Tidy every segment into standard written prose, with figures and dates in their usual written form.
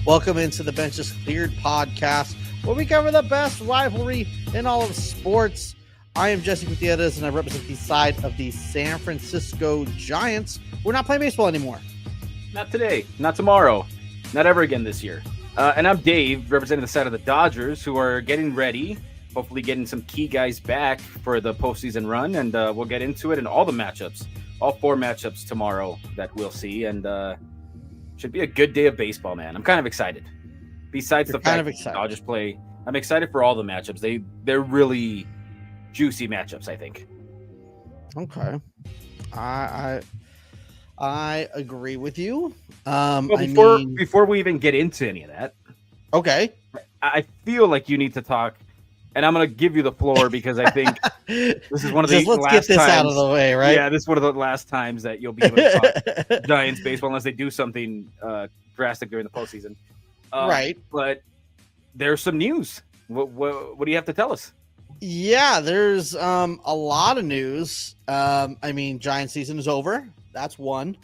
Welcome into the Benches Cleared podcast, where we cover the best rivalry in all of sports. I am Jesse Gutierrez, and I represent the side of the San Francisco Giants. We're not playing baseball anymore. Not today, not tomorrow, not ever again this year. And I'm Dave, representing the side of the Dodgers, who are getting ready, hopefully getting some key guys back for the postseason run, and we'll get into it in all the matchups, all 4 matchups tomorrow that we'll see, and should be a good day of baseball, man. I'm kind of excited. Besides the fact that the Dodgers play, I'm excited for all the matchups. They're really juicy matchups, I think. Okay, I agree with you. Before we even get into any of that, okay, I feel like you need to talk, and I'm going to give you the floor because I think this is one of the let's last get this times, out of the way, right? Yeah, this is one of the last times that you'll be able to talk Giants baseball unless they do something drastic during the postseason. Right. But there's some news. What do you have to tell us? Yeah, there's a lot of news. Giant season is over. That's one.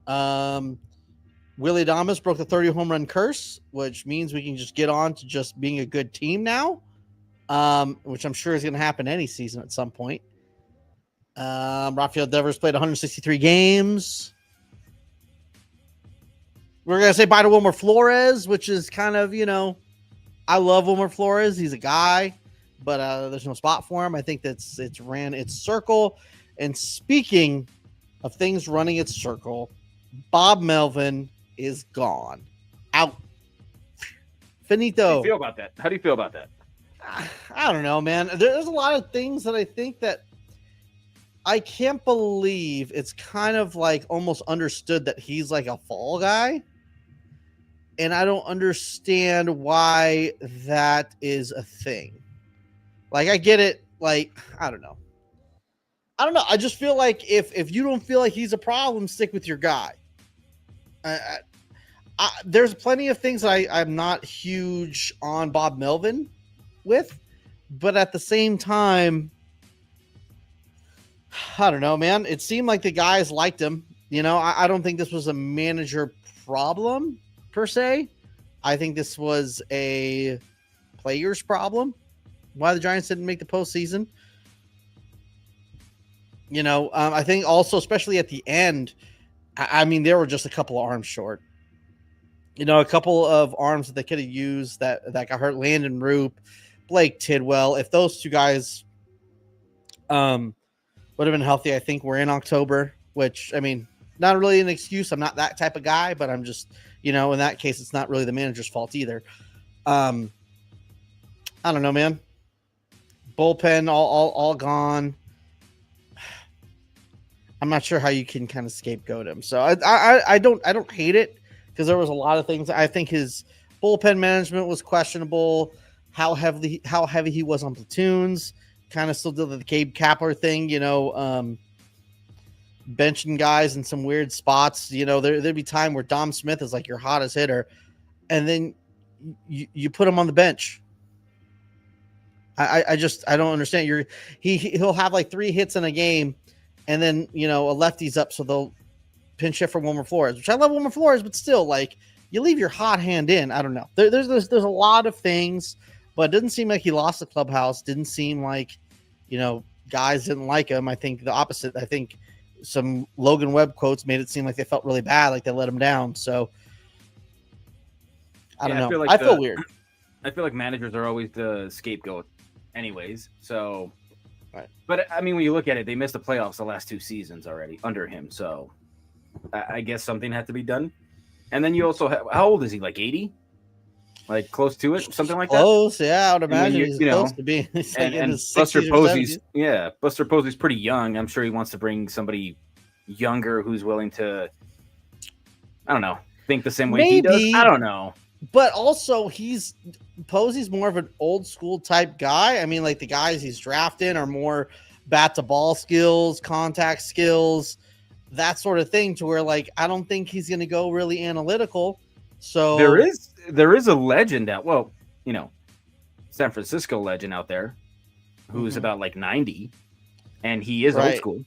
Willie Adames broke the 30 home run curse, which means we can just get on to just being a good team now, which I'm sure is going to happen any season at some point. Rafael Devers played 163 games. We're going to say bye to Wilmer Flores, which is kind of, I love Wilmer Flores. He's a guy, but there's no spot for him. I think it's ran its circle. And speaking of things running its circle, Bob Melvin is gone. Out. Finito. How do you feel about that? I don't know, man. There's a lot of things that I think that I can't believe it's kind of like almost understood that he's like a fall guy. And I don't understand why that is a thing. Like, I get it. Like, I don't know. I just feel like if you don't feel like he's a problem, stick with your guy. There's plenty of things that I'm not huge on Bob Melvin with, but at the same time, I don't know, man. It seemed like the guys liked him. I don't think this was a manager problem per se. I think this was a player's problem. Why the Giants didn't make the postseason. I think also, especially at the end, there were just a couple of arms short. A couple of arms that they could have used that got hurt. Landon Roop, Blake Tidwell. If those two guys would have been healthy, I think we're in October, which, not really an excuse. I'm not that type of guy, but I'm just, in that case, it's not really the manager's fault either. I don't know, man. Bullpen all gone. I'm not sure how you can kind of scapegoat him. So I don't hate it because there was a lot of things. I think his bullpen management was questionable. How heavy he was on platoons. Kind of still did the Gabe Kapler thing, benching guys in some weird spots. There'd be time where Dom Smith is like your hottest hitter, and then you put him on the bench. I don't understand. He'll have like 3 hits in a game. And then, a lefty's up, so they'll pinch hit for Wilmer Flores, which I love Wilmer Flores, but still, like, you leave your hot hand in. I don't know. There's a lot of things, but it didn't seem like he lost the clubhouse. Didn't seem like, guys didn't like him. I think the opposite. I think some Logan Webb quotes made it seem like they felt really bad, like they let him down. So, I don't know. I feel weird. I feel like managers are always the scapegoat anyways, so... Right. But when you look at it, they missed the playoffs the last 2 seasons already under him. So I guess something had to be done. And then you also have, how old is he? Like 80? Like close to it? Something like that? Close, yeah. I would imagine he's close to being. And Buster Posey's pretty young. I'm sure he wants to bring somebody younger who's willing to, I don't know, think the same way he does. I don't know. But also, Posey's more of an old school type guy. Like the guys he's drafting are more bat to ball skills, contact skills, that sort of thing. To where, like, I don't think he's going to go really analytical. So there is a legend out. Well, San Francisco legend out there who's about like 90, and he is old school.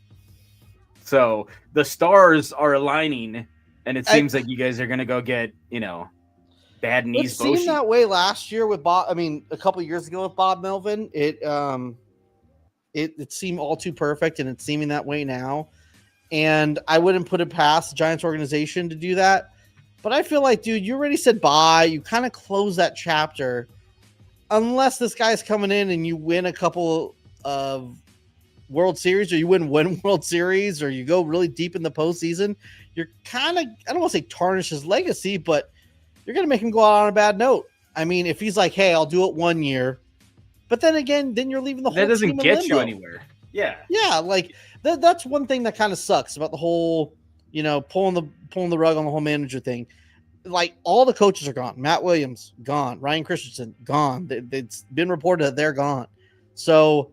So the stars are aligning, and it seems like you guys are going to go get, bad It knees seemed Boshi. that way last year with Bob. I mean, a couple years ago with Bob Melvin, it seemed all too perfect, and it's seeming that way now. And I wouldn't put it past the Giants organization to do that. But I feel like, dude, you already said bye. You kind of close that chapter. Unless this guy's coming in and you win a couple of World Series, or you win one World Series, or you go really deep in the postseason, you're kind of, I don't want to say tarnish his legacy, but you're going to make him go out on a bad note. I mean, if he's like, hey, I'll do it 1 year, but then again, then you're leaving the whole That doesn't team in get limbo. you anywhere. Yeah. Yeah, like that's one thing that kind of sucks about the whole, pulling the rug on the whole manager thing. Like, all the coaches are gone. Matt Williams gone. Ryan Christensen gone. It's been reported that they're gone. So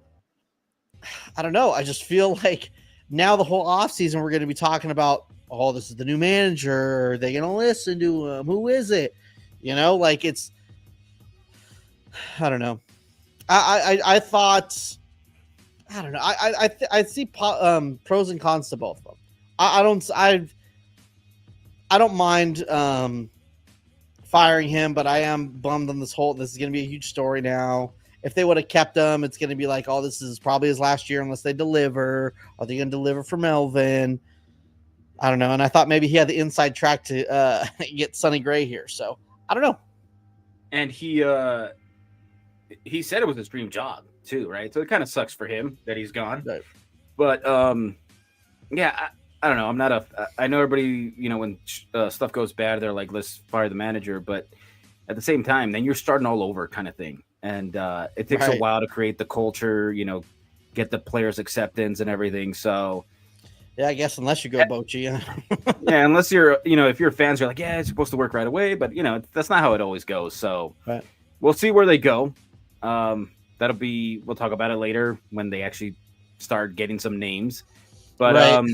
I don't know. I just feel like now the whole offseason we're going to be talking about, oh, this is the new manager. Are they going to listen to him? Who is it? Like, it's, I don't know. I thought, I don't know. I see pros and cons to both of them. I don't mind firing him, but I am bummed on this whole. This is going to be a huge story now. If they would have kept him, it's going to be like, oh, this is probably his last year unless they deliver. Are they going to deliver for Melvin? I don't know. And I thought maybe he had the inside track to get Sonny Gray here. So I don't know. And he said it was his dream job too, right? So it kind of sucks for him that he's gone. Right. But yeah, I don't know. I'm not I know everybody, when stuff goes bad, they're like, let's fire the manager. But at the same time, then you're starting all over kind of thing. And it takes a while to create the culture, get the players' acceptance and everything. So, yeah, I guess unless you go Bochy. Yeah, unless you're, if you're fans, you're like, yeah, it's supposed to work right away. But, that's not how it always goes. So we'll see where they go. We'll talk about it later when they actually start getting some names. But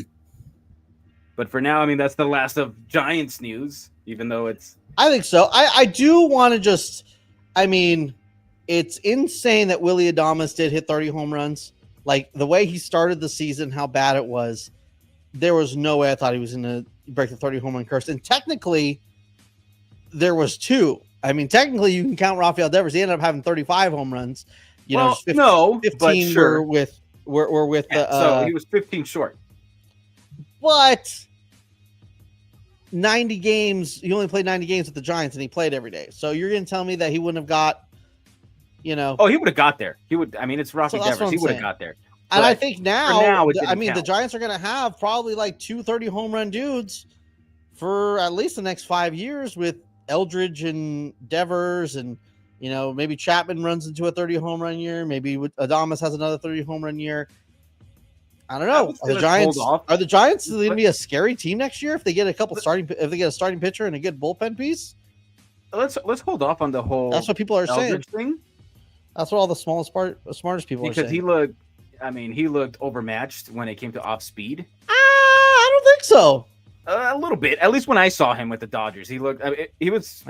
but for now, I mean, that's the last of Giants news, even though I think so. I do want to just, it's insane that Willy Adames did hit 30 home runs. Like, the way he started the season, how bad it was, there was no way I thought he was going to break the 30 home run curse. And technically, there was two. I mean, technically, you can count Rafael Devers. He ended up having 35 home runs. 15 but sure. were with so he was 15 short. But 90 games, he only played 90 games with the Giants, and he played every day. So you're going to tell me that he wouldn't have got, Oh, he would have got there. He would. I mean, it's Rafael Devers. He would have got there. And I think now the Giants are going to have probably like 230 home run dudes for at least the next 5 years with Eldridge and Devers, and maybe Chapman runs into a 30 home run year. Maybe Adames has another 30 home run year. I don't know. Are the Giants going to be a scary team next year if they get if they get a starting pitcher and a good bullpen piece? Let's hold off on the whole. That's what people are Eldridge saying. Thing. That's what all the smartest people are saying. Because he looked overmatched when it came to off speed. I don't think so. A little bit, at least when I saw him with the Dodgers, he looked. He was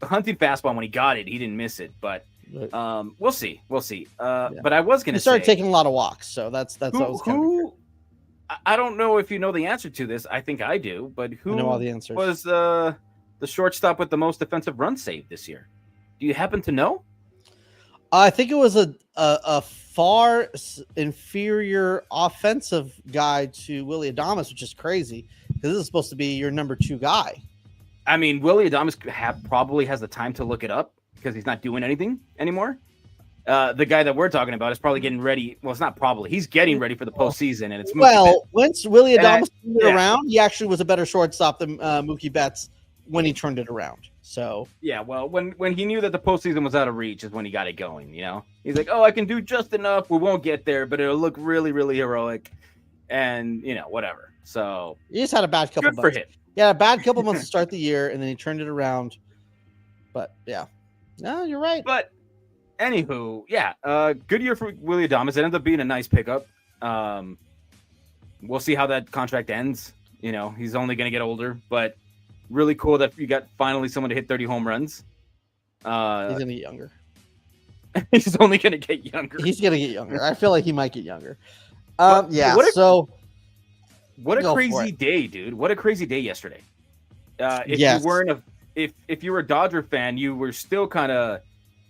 hunting fastball when he got it. He didn't miss it, but we'll see. But I was going to say, started taking a lot of walks, so that's what I was kind of. I don't know if you know the answer to this. I think I do, but who I know all the answers. Was the shortstop with the most defensive runs saved this year? Do you happen to know? I think it was a far inferior offensive guy to Willy Adames, which is crazy because this is supposed to be your number 2 guy. I mean, Willy Adames probably has the time to look it up because he's not doing anything anymore. The guy that we're talking about is probably getting ready. Well, it's not probably. He's getting ready for the postseason, and it's Mookie Betts. Once Willy Adames turned it around, he actually was a better shortstop than Mookie Betts when he turned it around. So well, when he knew that the postseason was out of reach is when he got it going. He's like, oh, I can do just enough. We won't get there, but it'll look really, really heroic, and whatever. So he just had a bad couple. Good for him. Yeah, a bad couple months to start the year, and then he turned it around. But yeah, no, you're right. But anywho, good year for Willy Adames. It ended up being a nice pickup. We'll see how that contract ends. He's only going to get older, but really cool that you got finally someone to hit 30 home runs. He's going to get younger. He's only going to get younger. He's going to get younger. I feel like he might get younger. What a crazy day, dude. What a crazy day yesterday. If you weren't if you were a Dodger fan, you were still kind of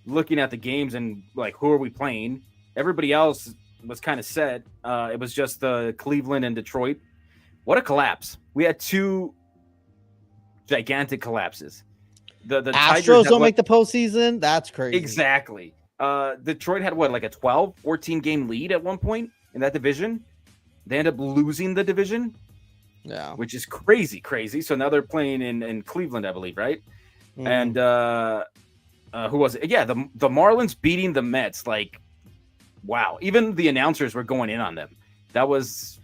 looking at the games and like, who are we playing? Everybody else was kind of set. It was just Cleveland and Detroit. What a collapse! We had two gigantic collapses. The Astros don't make the postseason. That's crazy. Exactly. Detroit had what, like a 12, 14 game lead at one point in that division. They end up losing the division. Yeah. Which is crazy. So now they're playing in Cleveland, I believe, right? And who was it? Yeah, the Marlins beating the Mets. Like, wow. Even the announcers were going in on them. That was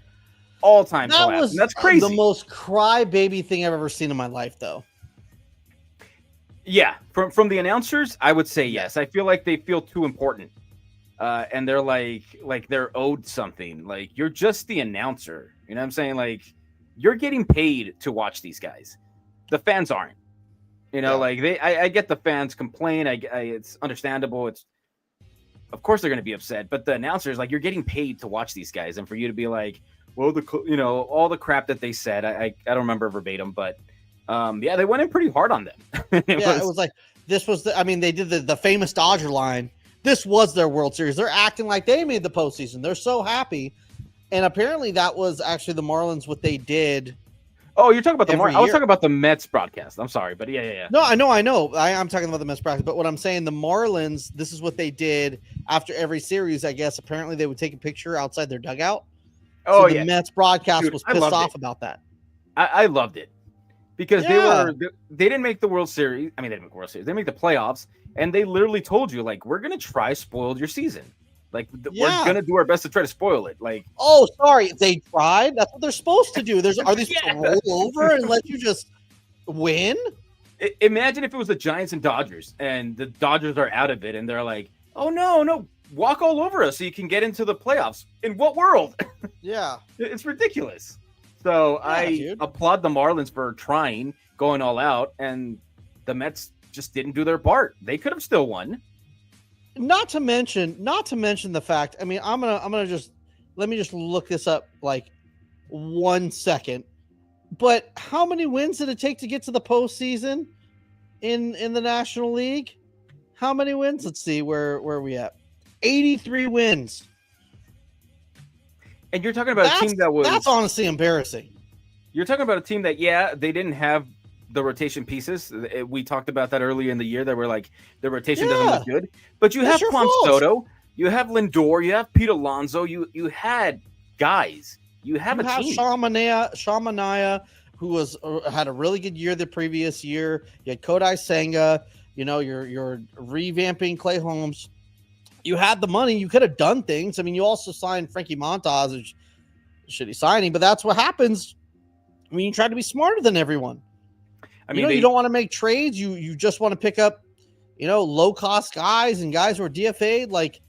all-time collapse. That's crazy. The most crybaby thing I've ever seen in my life, though. Yeah, from the announcers, I would say yes. I feel like they feel too important, and they're like they're owed something. Like, you're just the announcer. You know what I'm saying? Like, you're getting paid to watch these guys. The fans aren't. You know, like I get the fans complain. It's understandable. Of course they're going to be upset, but the announcers, like, you're getting paid to watch these guys, and for you to be like, well, all the crap that they said, I don't remember verbatim, but. They went in pretty hard on them. It was like, this was they did the famous Dodger line. This was their World Series. They're acting like they made the postseason. They're so happy. And apparently that was actually the Marlins, what they did. Oh, you're talking about the Marlins. I was talking about the Mets broadcast. I'm sorry, but yeah. No, I know. I'm talking about the Mets broadcast. But what I'm saying, the Marlins, this is what they did after every series, I guess. Apparently they would take a picture outside their dugout. So the Mets broadcast was pissed off about that. I loved it. Because they didn't make the World Series. I mean, they didn't make the World Series. They make the playoffs, and they literally told you, like, we're gonna try spoil your season. Like, we're gonna do our best to try to spoil it. Like, oh, sorry, they tried. That's what they're supposed to do. Are they supposed to roll over and let you just win? Imagine if it was the Giants and Dodgers, and the Dodgers are out of it, and they're like, oh no, walk all over us so you can get into the playoffs. In what world? Yeah, it's ridiculous. So I applaud the Marlins for trying, going all out, and the Mets just didn't do their part. They could have still won. Not to mention the fact. I mean, I'm gonna just let me just look this up like 1 second. But how many wins did it take to get to the postseason in the National League? How many wins? Let's see, where are we at? 83 wins. And you're talking about a team that's honestly embarrassing. You're talking about a team that, they didn't have the rotation pieces. We talked about that earlier in the year. That were like, the rotation doesn't look good. But you have Juan Soto, you have Lindor, you have Pete Alonso. You had guys. You have team. Sean Manaea, who had a really good year the previous year. You had Kodai Senga. You know, you're revamping Clay Holmes. You had the money. You could have done things. I mean, you also signed Frankie Montas, which shitty signing, but that's what happens. I mean, you try to be smarter than everyone. I mean, you don't want to make trades. You just want to pick up, low cost guys and guys who are DFA'd. Like,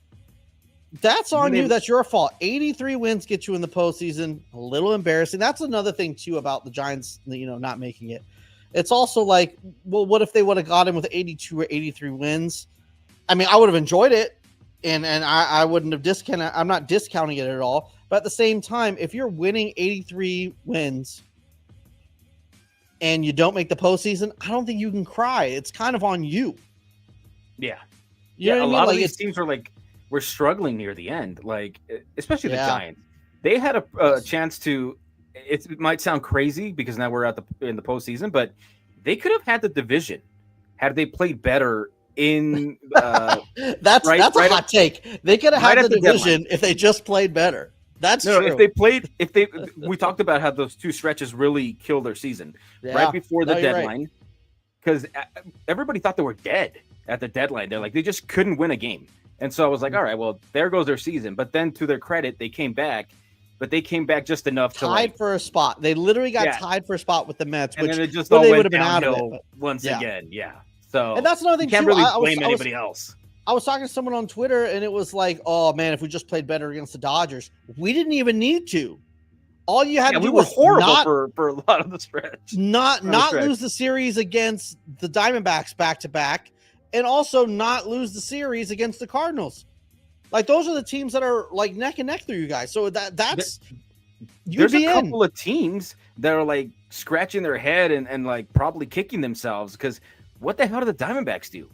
that's on you. That's your fault. 83 wins get you in the postseason. A little embarrassing. That's another thing too about the Giants, not making it. It's also like, well, what if they would have got him with 82 or 83 wins? I mean, I would have enjoyed it. And I wouldn't have discounted. I'm not discounting it at all. But at the same time, if you're winning 83 wins and you don't make the postseason, I don't think you can cry. It's kind of on you. Yeah. You know what I mean? A lot of these teams were struggling near the end, like, especially the Giants. They had a chance to. It might sound crazy because now we're in the postseason, but they could have had the division had they played better. That's a hot take. They could have had the division if they just played better. That's true. We talked about how those two stretches really killed their season right before the deadline, because everybody thought they were dead at the deadline. They're like, they just couldn't win a game, and so I was like, all right, well, there goes their season. But then, to their credit, they came back. But they came back just enough tied for a spot. They literally got tied for a spot with the Mets, and which then it just all went been out of it once again. Yeah. So, and that's another thing. You can't really blame anybody else. I was talking to someone on Twitter, and it was like, "Oh man, if we just played better against the Dodgers, we didn't even need to. All you had to do was horrible for a lot of the stretch. Not lose the series against the Diamondbacks back to back, and also not lose the series against the Cardinals. Like, those are the teams that are like neck and neck through you guys. So there's a couple of teams that are like scratching their head and like probably kicking themselves because what the hell did the Diamondbacks do?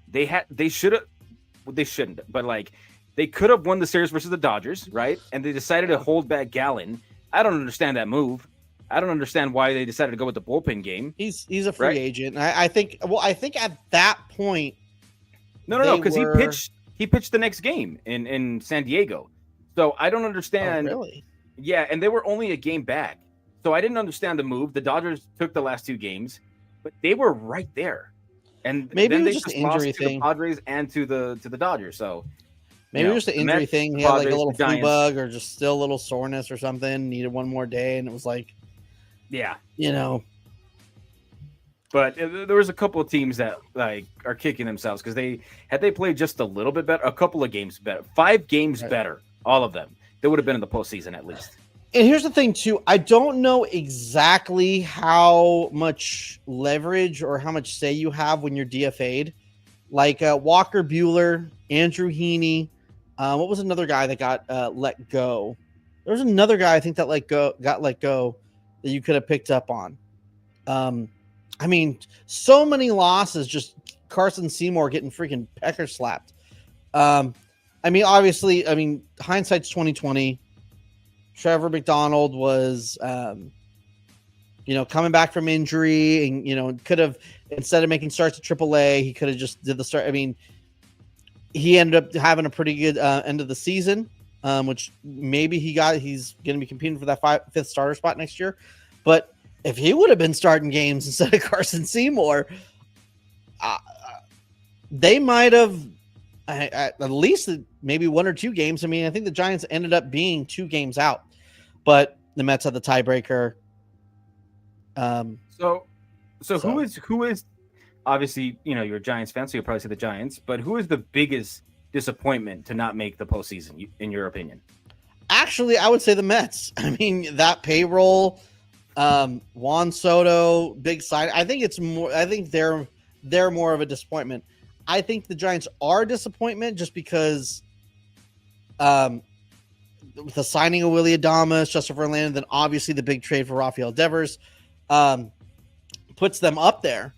They shouldn't, but like they could have won the series versus the Dodgers, right? And they decided to hold back Gallen. I don't understand that move. I don't understand why they decided to go with the bullpen game. He's a free agent. I think at that point. No, because he pitched the next game in San Diego. So I don't understand. Oh, really? Yeah, and they were only a game back. So I didn't understand the move. The Dodgers took the last two games, but they were right there. And maybe then it they was just an lost injury to thing. the Padres and to the Dodgers. So maybe it was just an injury thing. He had like a little flu bug or just still a little soreness or something. Needed one more day, and it was like, yeah, But there was a couple of teams that like are kicking themselves because they played just a little bit better, a couple of games better, 5 games better, all of them, they would have been in the postseason at least. And here's the thing too, I don't know exactly how much leverage or how much say you have when you're DFA'd. Like Walker Buehler, Andrew Heaney, what was another guy that got let go? There was another guy I think that got let go that you could have picked up on. I mean, so many losses, just Carson Seymour getting freaking pecker slapped. I mean, obviously, hindsight's 2020. Trevor McDonald was, coming back from injury and, could have, instead of making starts at AAA, he could have just did the start. I mean, he ended up having a pretty good end of the season, which maybe he's going to be competing for that 5th starter spot next year. But if he would have been starting games instead of Carson Seymour, they might have at least maybe 1 or 2 games. I mean, I think the Giants ended up being 2 games out, but the Mets had the tiebreaker. So who is obviously, you're a Giants fan, so you'll probably say the Giants, but who is the biggest disappointment to not make the postseason, in your opinion? Actually, I would say the Mets. I mean, that payroll, Juan Soto, big sign. I think they're more of a disappointment. I think the Giants are a disappointment just because with the signing of Willy Adames, Justin Verlander, then obviously the big trade for Rafael Devers puts them up there.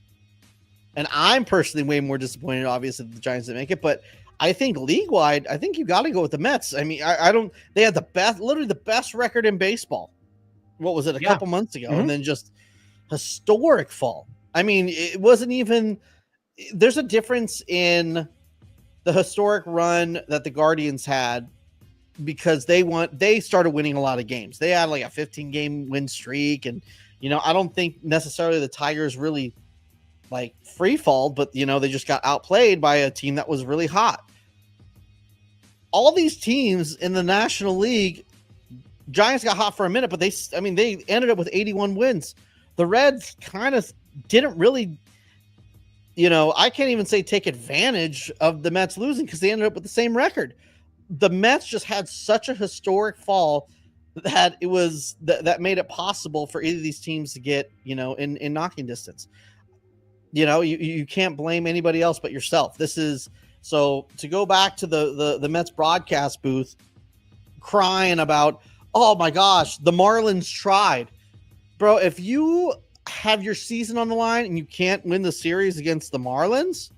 And I'm personally way more disappointed, obviously, that the Giants didn't make it. But I think league-wide, I think you got to go with the Mets. I mean, they had literally the best record in baseball. What was it, a couple months ago? Mm-hmm. And then just historic fall. I mean, it wasn't even – there's a difference in the historic run that the Guardians had because they started winning a lot of games. They had like a 15-game win streak. And, I don't think necessarily the Tigers really like free fall, but, they just got outplayed by a team that was really hot. All these teams in the National League – Giants got hot for a minute, but they ended up with 81 wins. The Reds kind of didn't really, I can't even say take advantage of the Mets losing because they ended up with the same record. The Mets just had such a historic fall that it was that made it possible for either of these teams to get, in knocking distance. You can't blame anybody else but yourself. So to go back to the Mets broadcast booth crying about, oh my gosh, the Marlins tried. Bro, if you have your season on the line and you can't win the series against the Marlins,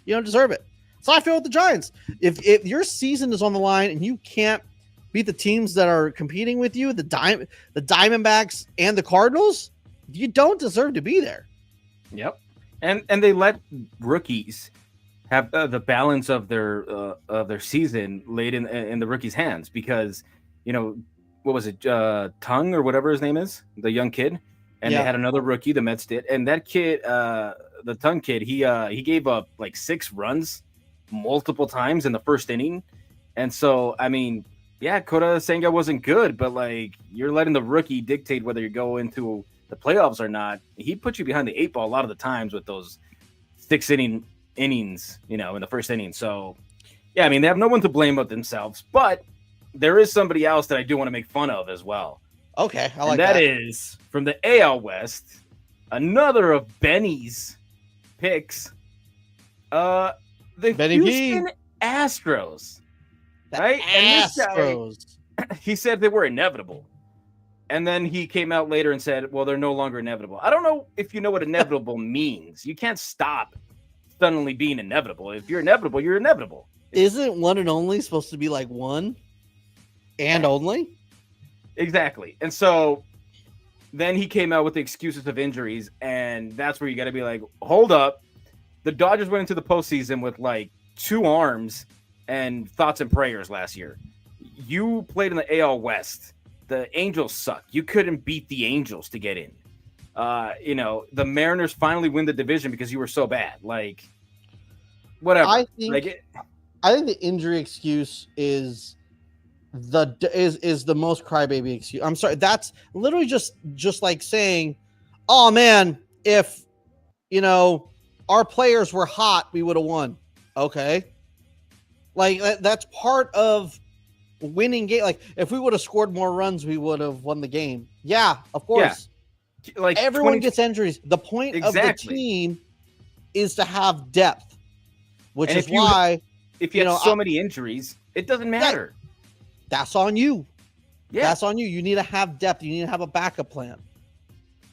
you don't deserve it. So I feel with the Giants. If your season is on the line and you can't beat the teams that are competing with you, the Diamondbacks and the Cardinals, you don't deserve to be there. Yep. And they let rookies have the balance of their season laid in the rookies' hands because, what was it, Tung or whatever his name is, the young kid, and they had another rookie, the Mets did, and that kid, the Tung kid, he gave up like 6 runs multiple times in the first inning, and so Kota Senga wasn't good, but like you're letting the rookie dictate whether you go into the playoffs or not. He put you behind the 8 ball a lot of the times with those 6 innings, in the first inning. So they have no one to blame but themselves, but there is somebody else that I do want to make fun of as well. Okay, I like and that is from the AL West, another of Benny's picks. The Houston Astros. Right? Astros. And this guy, he said they were inevitable. And then he came out later and said, well, they're no longer inevitable. I don't know if you know what inevitable means. You can't stop suddenly being inevitable. If you're inevitable, you're inevitable. Isn't one and only supposed to be like one and only? Exactly. And so then he came out with the excuses of injuries, and that's where you got to be like, hold up. The Dodgers went into the postseason with like 2 arms and thoughts and prayers last year. You played in the AL West. The Angels suck. You couldn't beat the Angels to get in. The Mariners finally win the division because you were so bad. Like, whatever. I think the injury excuse is the most crybaby excuse. I'm sorry. That's literally just like saying, "Oh man, if our players were hot, we would have won." Okay, like that's part of winning game. Like if we would have scored more runs, we would have won the game. Yeah, of course. Yeah. Like everyone gets injuries. The point of the team is to have depth, which is why if you have so many injuries, it doesn't matter. That's on you. Yeah, that's on you. You need to have depth. You need to have a backup plan.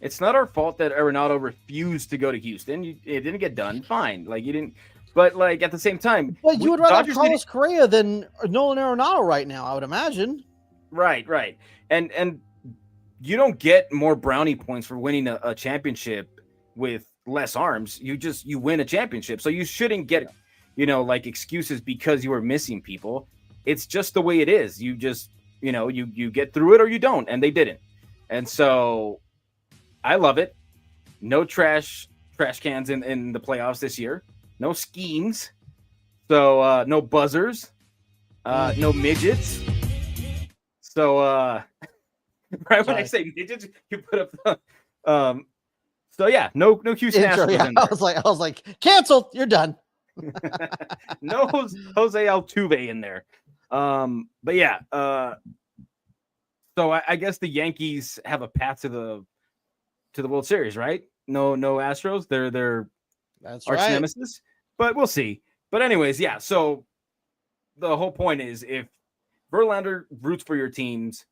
It's not our fault that Arenado refused to go to Houston. It didn't get done. Fine, like you didn't. But like at the same time, but you would rather have Carlos Correa than Nolan Arenado right now, I would imagine. Right, and you don't get more brownie points for winning a championship with less arms. You win a championship, so you shouldn't get like excuses because you were missing people. It's just the way it is. You just you get through it or you don't, and they didn't. And so I love it. No trash cans in the playoffs this year. No schemes. So no buzzers. No midgets. So right when I say midgets, you put up the so yeah, no Houston Astros in there. I was like, canceled. You're done. No Jose Altuve in there. But yeah, so I guess the Yankees have a path to the World Series, right? No Astros. They're that's arch right. nemesis, but we'll see. But anyways, yeah. So the whole point is, if Verlander roots for your teams,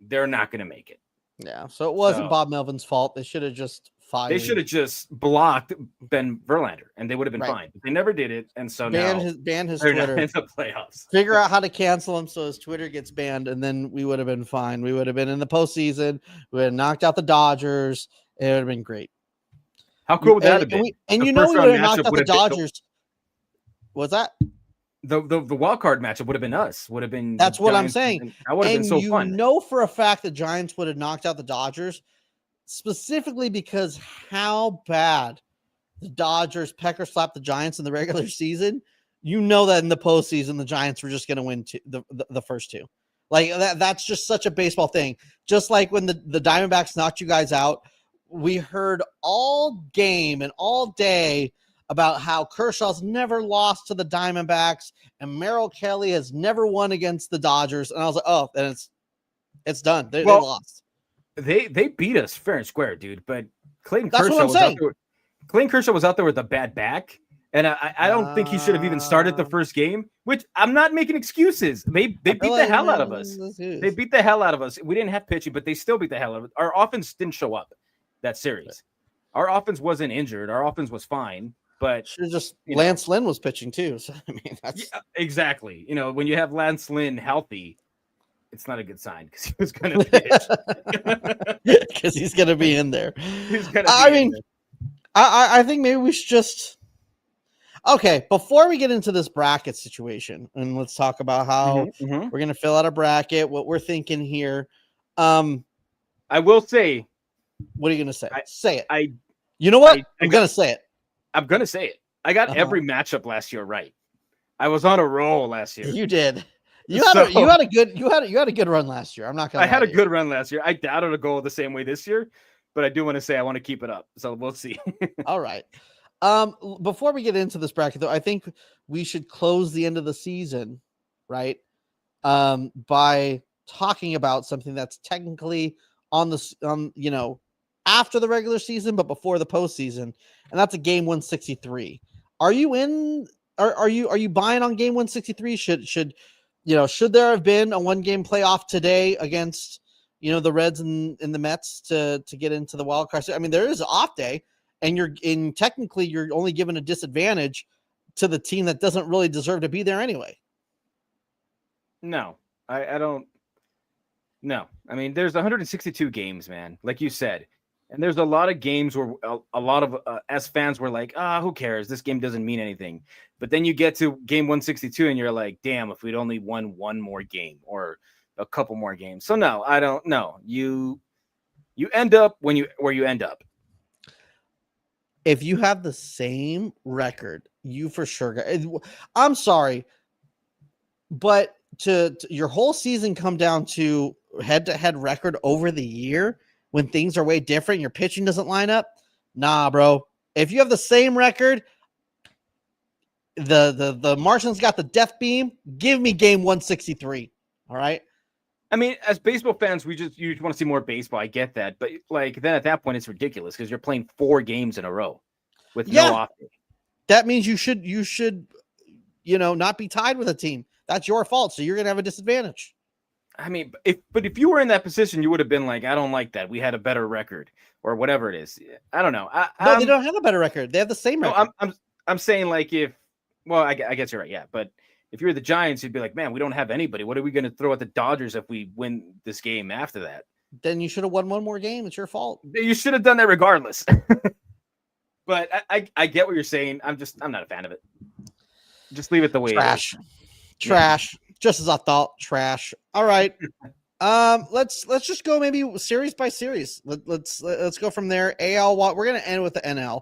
they're not going to make it. Yeah. So it wasn't Bob Melvin's fault. They should have just fired. They should have just blocked Ben Verlander, and they would have been fine. But they never did it, and so ban his they're Twitter not in the playoffs. Figure out how to cancel him so his Twitter gets banned, and then we would have been fine. We would have been in the postseason. We would have knocked out the Dodgers. It would have been great. How cool would that have been? And we would have knocked out the Dodgers. What's that? The wild card matchup would have been us. Would have been. That's what I'm saying. That would have been so fun. You know for a fact the Giants would have knocked out the Dodgers, specifically because how bad the Dodgers pecker slapped the Giants in the regular season. You know that in the postseason the Giants were just going to win the first 2. Like that's just such a baseball thing. Just like when the Diamondbacks knocked you guys out. We heard all game and all day about how Kershaw's never lost to the Diamondbacks and Merrill Kelly has never won against the Dodgers. And I was like, oh, then it's done. They lost. They beat us fair and square, dude. But Clayton Kershaw was out there. Clayton Kershaw was out there with a bad back. And I don't think he should have even started the first game, which I'm not making excuses. They beat the hell out of us. They beat the hell out of us. We didn't have pitching, but they still beat the hell out of us. Our offense didn't show up that series. Our offense wasn't injured. Our offense was fine, but Lance Lynn was pitching too. So I mean, exactly. When you have Lance Lynn healthy, it's not a good sign because he was going to pitch. Because he's going to be in there. I think maybe we should just. Okay, before we get into this bracket situation, and let's talk about how we're going to fill out a bracket, what we're thinking here. I will say. What are you going to say? Say it. You know what? I'm going to say it. I'm going to say it. I got every matchup last year right. I was on a roll last year. You did. You had a good run last year. I'm not going to. I had a good run last year. I doubt it'll go the same way this year, but I do want to say I want to keep it up. So we'll see. All right. Before we get into this bracket, though, I think we should close the end of the season, right? By talking about something that's technically on the after the regular season, but before the postseason, and that's a game 163. Are you in? Are you buying on game 163? Should there have been a 1-game playoff today against the Reds and the Mets to get into the wild card. I mean, there is an off day, and technically you're only given a disadvantage to the team that doesn't really deserve to be there anyway. No, I don't. No, I mean, there's 162 games, man, like you said. And there's a lot of games where a lot of us fans were like, who cares? This game doesn't mean anything. But then you get to game 162 and you're like, damn, if we'd only won one more game or a couple more games. So no, I don't know. You end up where you end up. If you have the same record, you for sure. I'm sorry, but to your whole season come down to head-to-head record over the year when things are way different, your pitching doesn't line up. Nah, bro. If you have the same record, the Martians got the death beam. Give me game 163. All right. I mean, as baseball fans, you just want to see more baseball. I get that, but like then at that point, it's ridiculous because you're playing 4 games in a row with no off day. That means you should not be tied with a team. That's your fault. So you're gonna have a disadvantage. I mean, if you were in that position, you would have been like, I don't like that. We had a better record or whatever it is. I don't know. No, they don't have a better record. They have the same record. I'm saying like I guess you're right. Yeah. But if you're the Giants, you'd be like, man, we don't have anybody. What are we going to throw at the Dodgers if we win this game after that? Then you should have won one more game. It's your fault. You should have done that regardless. But I get what you're saying. I'm not a fan of it. Just leave it the way it is. Trash. Yeah. Just as I thought, trash. All right. Let's just go maybe series by series. Let's go from there. AL, we're gonna end with the NL,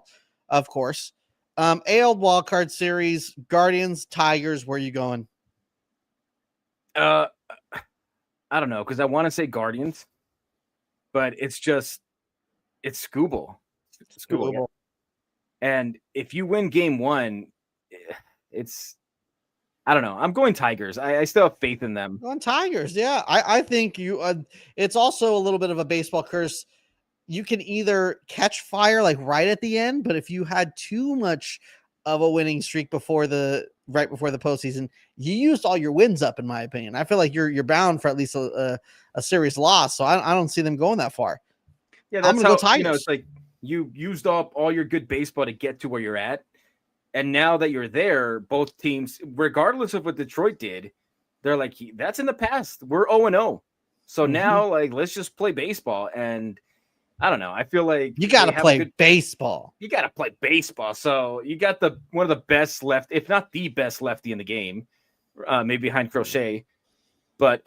of course. AL wildcard series, Guardians, Tigers. Where are you going? I don't know because I want to say Guardians, but it's Skubal. Skubal. Yeah. And if you win game 1, I don't know. I'm going Tigers. I still have faith in them. On Tigers, yeah. I think it's also a little bit of a baseball curse. You can either catch fire like right at the end, but if you had too much of a winning streak right before the postseason, you used all your wins up. In my opinion, I feel like you're bound for at least a series loss. So I don't see them going that far. Yeah, that's I'm gonna go Tigers. It's like you used up all your good baseball to get to where you're at. And now that you're there, both teams, regardless of what Detroit did, they're like, that's in the past. We're 0-0. So now, like, let's just play baseball. And I don't know. I feel like you got to play baseball. You got to play baseball. So you got one of the best left, if not the best lefty in the game, maybe behind Crochet. But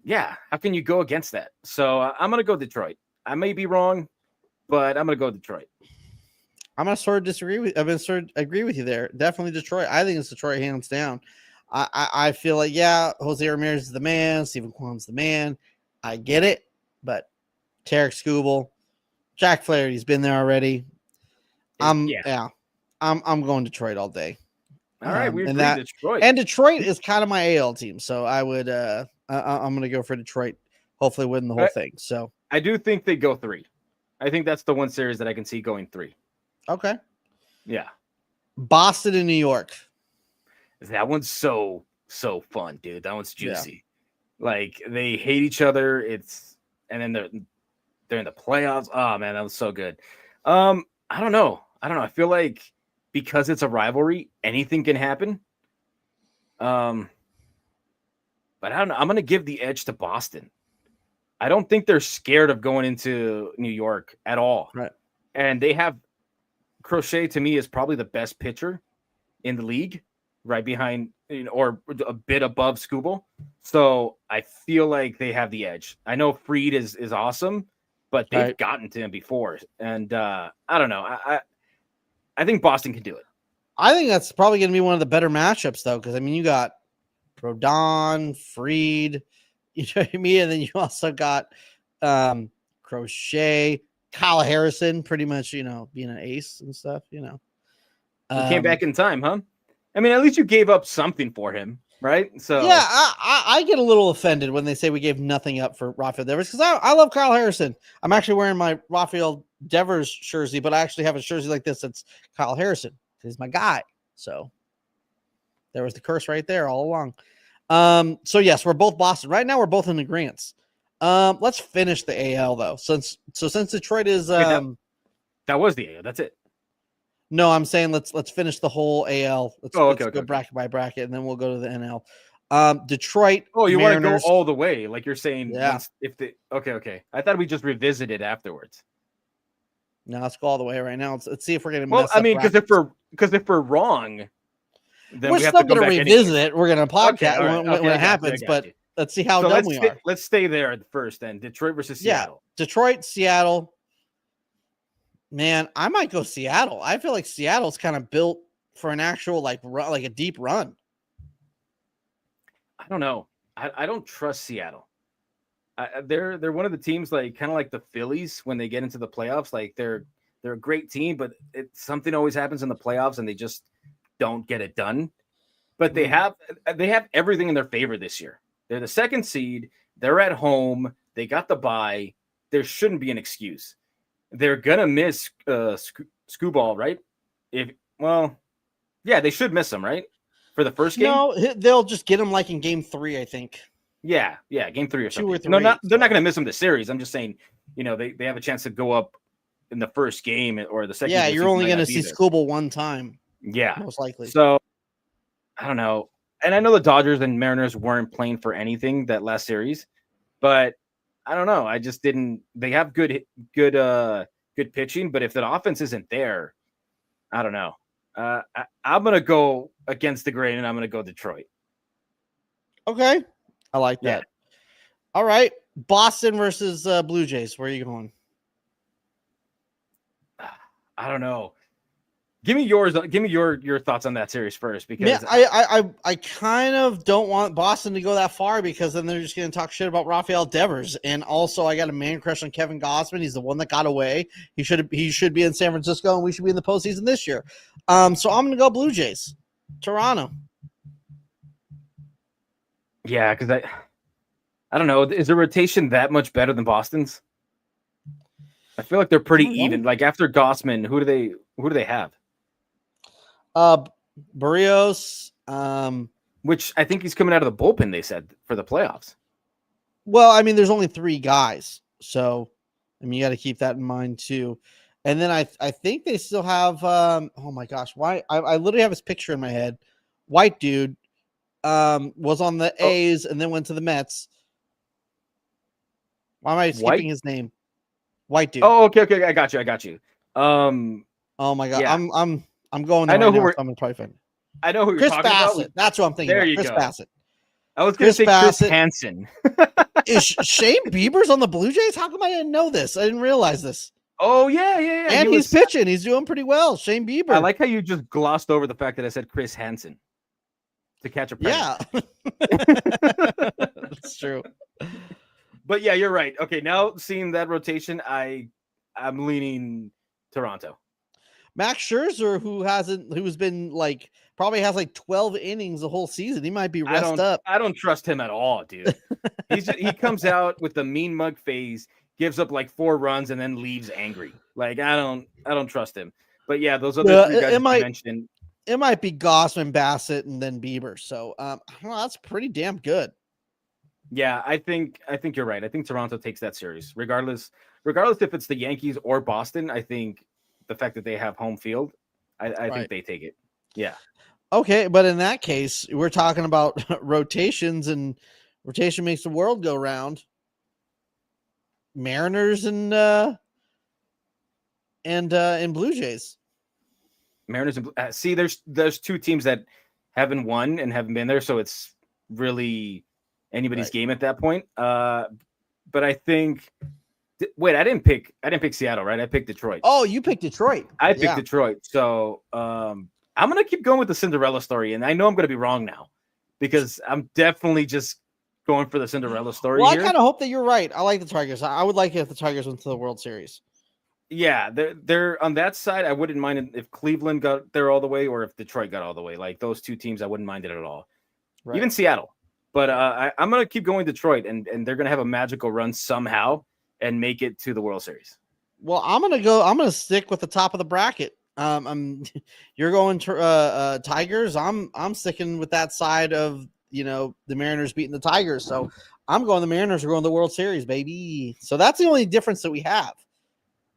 yeah, how can you go against that? So I'm going to go Detroit. I may be wrong, but I'm going to go Detroit. I'm gonna sort of disagree with. I'm gonna sort of agree with you there. Definitely Detroit. I think it's Detroit hands down. I feel like Jose Ramirez is the man. Stephen Kwan's the man. I get it, but Tarek Skubal, Jack Flaherty's been there already. I'm going Detroit all day. All right, we agree Detroit. And Detroit is kind of my AL team, so I would. I'm gonna go for Detroit. Hopefully, win the whole thing. So I do think they go 3. I think that's the one series that I can see going 3. Okay. Yeah. Boston and New York. That one's so fun, dude. That one's juicy. Yeah. Like they hate each other. And then they're in the playoffs. Oh man, that was so good. I don't know. I feel like because it's a rivalry, anything can happen. But I don't know. I'm gonna give the edge to Boston. I don't think they're scared of going into New York at all. Right. And they have Crochet to me is probably the best pitcher in the league, right behind or a bit above Skubal. So I feel like they have the edge. I know Fried is awesome, but they've gotten to him before. And I don't know. I think Boston can do it. I think that's probably going to be one of the better matchups, though, because I mean, you got Rodon, Fried, you know what I mean, and then you also got Crochet. Kyle Harrison, pretty much, being an ace and stuff, He came back in time, huh? I mean, at least you gave up something for him, right? So yeah, I get a little offended when they say we gave nothing up for Rafael Devers because I love Kyle Harrison. I'm actually wearing my Rafael Devers jersey, but I actually have a jersey like this that's Kyle Harrison. He's my guy. So there was the curse right there all along. So yes, we're both Boston. Right now, we're both in agreement. Let's finish the AL though. Since Detroit is that was the AL. That's it. No, I'm saying let's finish the whole AL. Let's go bracket by bracket, and then we'll go to the NL. Detroit. Oh, you want to go Mariners. all the way? Like you're saying, Yeah. Okay. I thought we just revisited afterwards. No, let's go all the way right now. Let's see if we're gonna. Well, I mean, because if we're wrong, then we're we have still to come gonna back revisit anyway. it. We're gonna podcast when it happens, but let's see how dumb we are. Let's stay there first. Then Detroit versus Seattle. Detroit, Seattle. Man, I might go Seattle. I feel like Seattle's kind of built for an actual like a deep run. I don't know. I don't trust Seattle. They're one of the teams like kind of like the Phillies when they get into the playoffs. Like they're a great team, but something always happens in the playoffs and they just don't get it done. But they have everything in their favor this year. They're the second seed. They're at home. They got the bye. There shouldn't be an excuse. They're gonna miss Skubal, right? They should miss him, right? For the first game. No, they'll just get him like in game 3, I think. Yeah, game 3 or something. 2 or 3. No, they're not gonna miss him the series. I'm just saying, they have a chance to go up in the first game or the second. Yeah, you're only gonna see Skubal one time. Yeah, most likely. So I don't know. And I know the Dodgers and Mariners weren't playing for anything that last series, but I don't know. I just didn't. They have good pitching, but if the offense isn't there, I don't know. I'm gonna go against the grain, and I'm gonna go Detroit. Okay, I like that. All right, Boston versus Blue Jays. Where are you going? I don't know. Give me yours. Give me your thoughts on that series first, because I kind of don't want Boston to go that far because then they're just going to talk shit about Rafael Devers, and also I got a man crush on Kevin Gausman. He's the one that got away. He should be in San Francisco, and we should be in the postseason this year. So I'm going to go Blue Jays, Toronto. Yeah, because I don't know. Is the rotation that much better than Boston's? I feel like they're pretty even. Like after Gausman, who do they have? Barrios, which I think he's coming out of the bullpen, they said, for the playoffs. Well, I mean, there's only 3 guys, so I mean, you got to keep that in mind too. And then I think they still have oh my gosh, why I literally have his picture in my head. White dude was on the A's and then went to the Mets. Why am I skipping his name? White dude. Oh, okay, I got you. Oh my god, yeah. I'm going. I know who I'm gonna probably find. I know who Chris you're talking Bassett. about. That's what I'm thinking. There you Chris go. Bassett. I was going to say Chris Hansen. Is Shane Bieber's on the Blue Jays? How come I didn't know this? I didn't realize this. Oh yeah. And he's pitching. He's doing pretty well. Shane Bieber. I like how you just glossed over the fact that I said Chris Hansen to catch a predator. Yeah, that's true. But yeah, you're right. Okay, now seeing that rotation, I'm leaning Toronto. Max Scherzer, who's been like probably has like 12 innings the whole season. He might be rest up. I don't trust him at all, dude. He comes out with the mean mug phase, gives up like 4 runs, and then leaves angry. Like I don't trust him. But yeah, those other 3 guys you mentioned. It might be Gausman, Bassett, and then Bieber. So that's pretty damn good. Yeah, I think you're right. I think Toronto takes that series, regardless if it's the Yankees or Boston. I think the fact that they have home field, I think they take it. Yeah. Okay, but in that case, we're talking about rotations, and rotation makes the world go round. Mariners and Blue Jays. Mariners and see, there's 2 teams that haven't won and haven't been there, so it's really anybody's game at that point. But I think. Wait, I didn't pick Seattle, right? I picked Detroit. Oh, you picked Detroit. I picked Detroit. So I'm gonna keep going with the Cinderella story, and I know I'm gonna be wrong now because I'm definitely just going for the Cinderella story. Well, here. I kind of hope that you're right. I like the Tigers. I would like it if the Tigers went to the World Series. Yeah, they're on that side. I wouldn't mind if Cleveland got there all the way, or if Detroit got all the way. Like those 2 teams, I wouldn't mind it at all. Right. Even Seattle. But I'm gonna keep going Detroit, and they're gonna have a magical run somehow and make it to the World Series. Well, I'm gonna stick with the top of the bracket. You're going to Tigers. I'm sticking with that side of the Mariners beating the Tigers. So I'm going the Mariners are going to the World Series, baby. So that's the only difference that we have.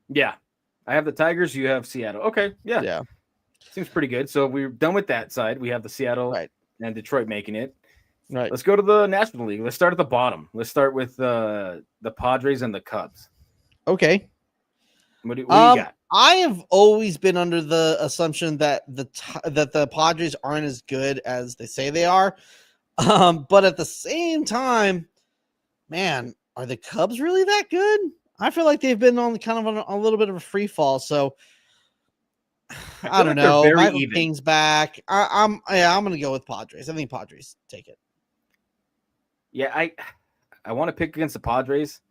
Yeah. I have the Tigers. You have Seattle. Okay. Yeah. Yeah. Seems pretty good. So we're done with that side. We have the Seattle Right. and Detroit making it. Right. Let's go to the National League. Let's start at the bottom. Let's start with the Padres and the Cubs. Okay. What do you got? I have always been under the assumption that the Padres aren't as good as they say they are. But at the same time, man, are the Cubs really that good? I feel like they've been on kind of a little bit of a free fall. So I don't know. Michael King's back. I'm going to go with Padres. I think Padres take it. Yeah, I want to pick against the Padres,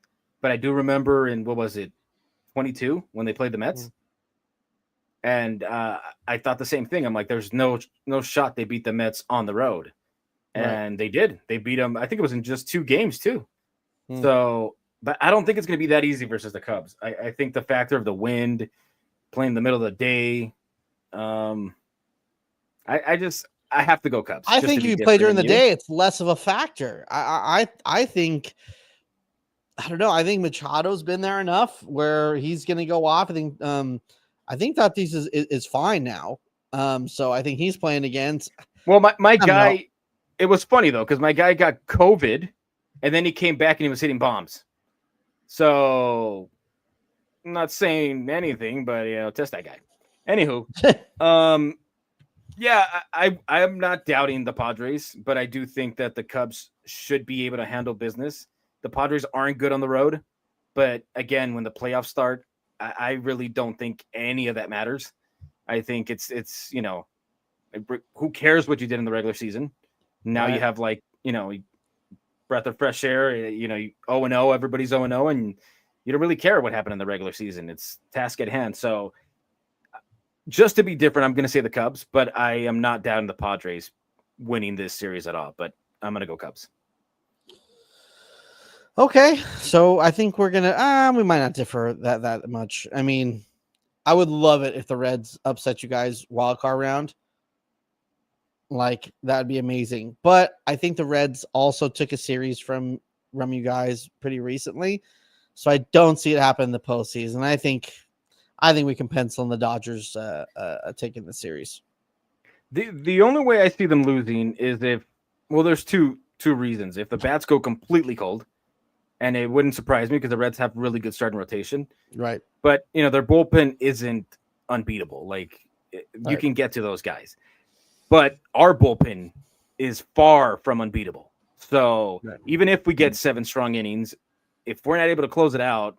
but I do remember in, what was it, 22 when they played the Mets? And I thought the same thing. I'm like, there's no shot they beat the Mets on the road. And they did. They beat them. I think it was in just 2 games too. So, but I don't think it's going to be that easy versus the Cubs. I think the factor of the wind, playing in the middle of the day, I have to go Cubs. I think if you play during the day, it's less of a factor. I think, I don't know. I think Machado's been there enough where he's going to go off. I think Tatis is fine now. So I think he's playing against. Well, my guy, it was funny though, because my guy got COVID and then he came back and he was hitting bombs. So I'm not saying anything, but test that guy. Anywho, yeah, I'm not doubting the Padres, but I do think that the Cubs should be able to handle business. The Padres aren't good on the road, but again, when the playoffs start, I really don't think any of that matters. I think it's who cares what you did in the regular season? Now you have breath of fresh air. 0-0, everybody's 0-0, and you don't really care what happened in the regular season. It's task at hand. So just to be different, I'm going to say the Cubs, but I am not doubting the Padres winning this series at all. But I'm going to go Cubs. Okay, so I think we're gonna we might not differ that much. I mean, I would love it if the Reds upset you guys wild card round. Like, that'd be amazing. But I think the Reds also took a series from you guys pretty recently, so I don't see it happen in the postseason. I think we can pencil in the Dodgers taking the series. The only way I see them losing is there's two reasons. If the bats go completely cold. And it wouldn't surprise me because the Reds have really good starting rotation. Right. But, their bullpen isn't unbeatable. Like, you can get to those guys. But our bullpen is far from unbeatable. So even if we get 7 strong innings, if we're not able to close it out,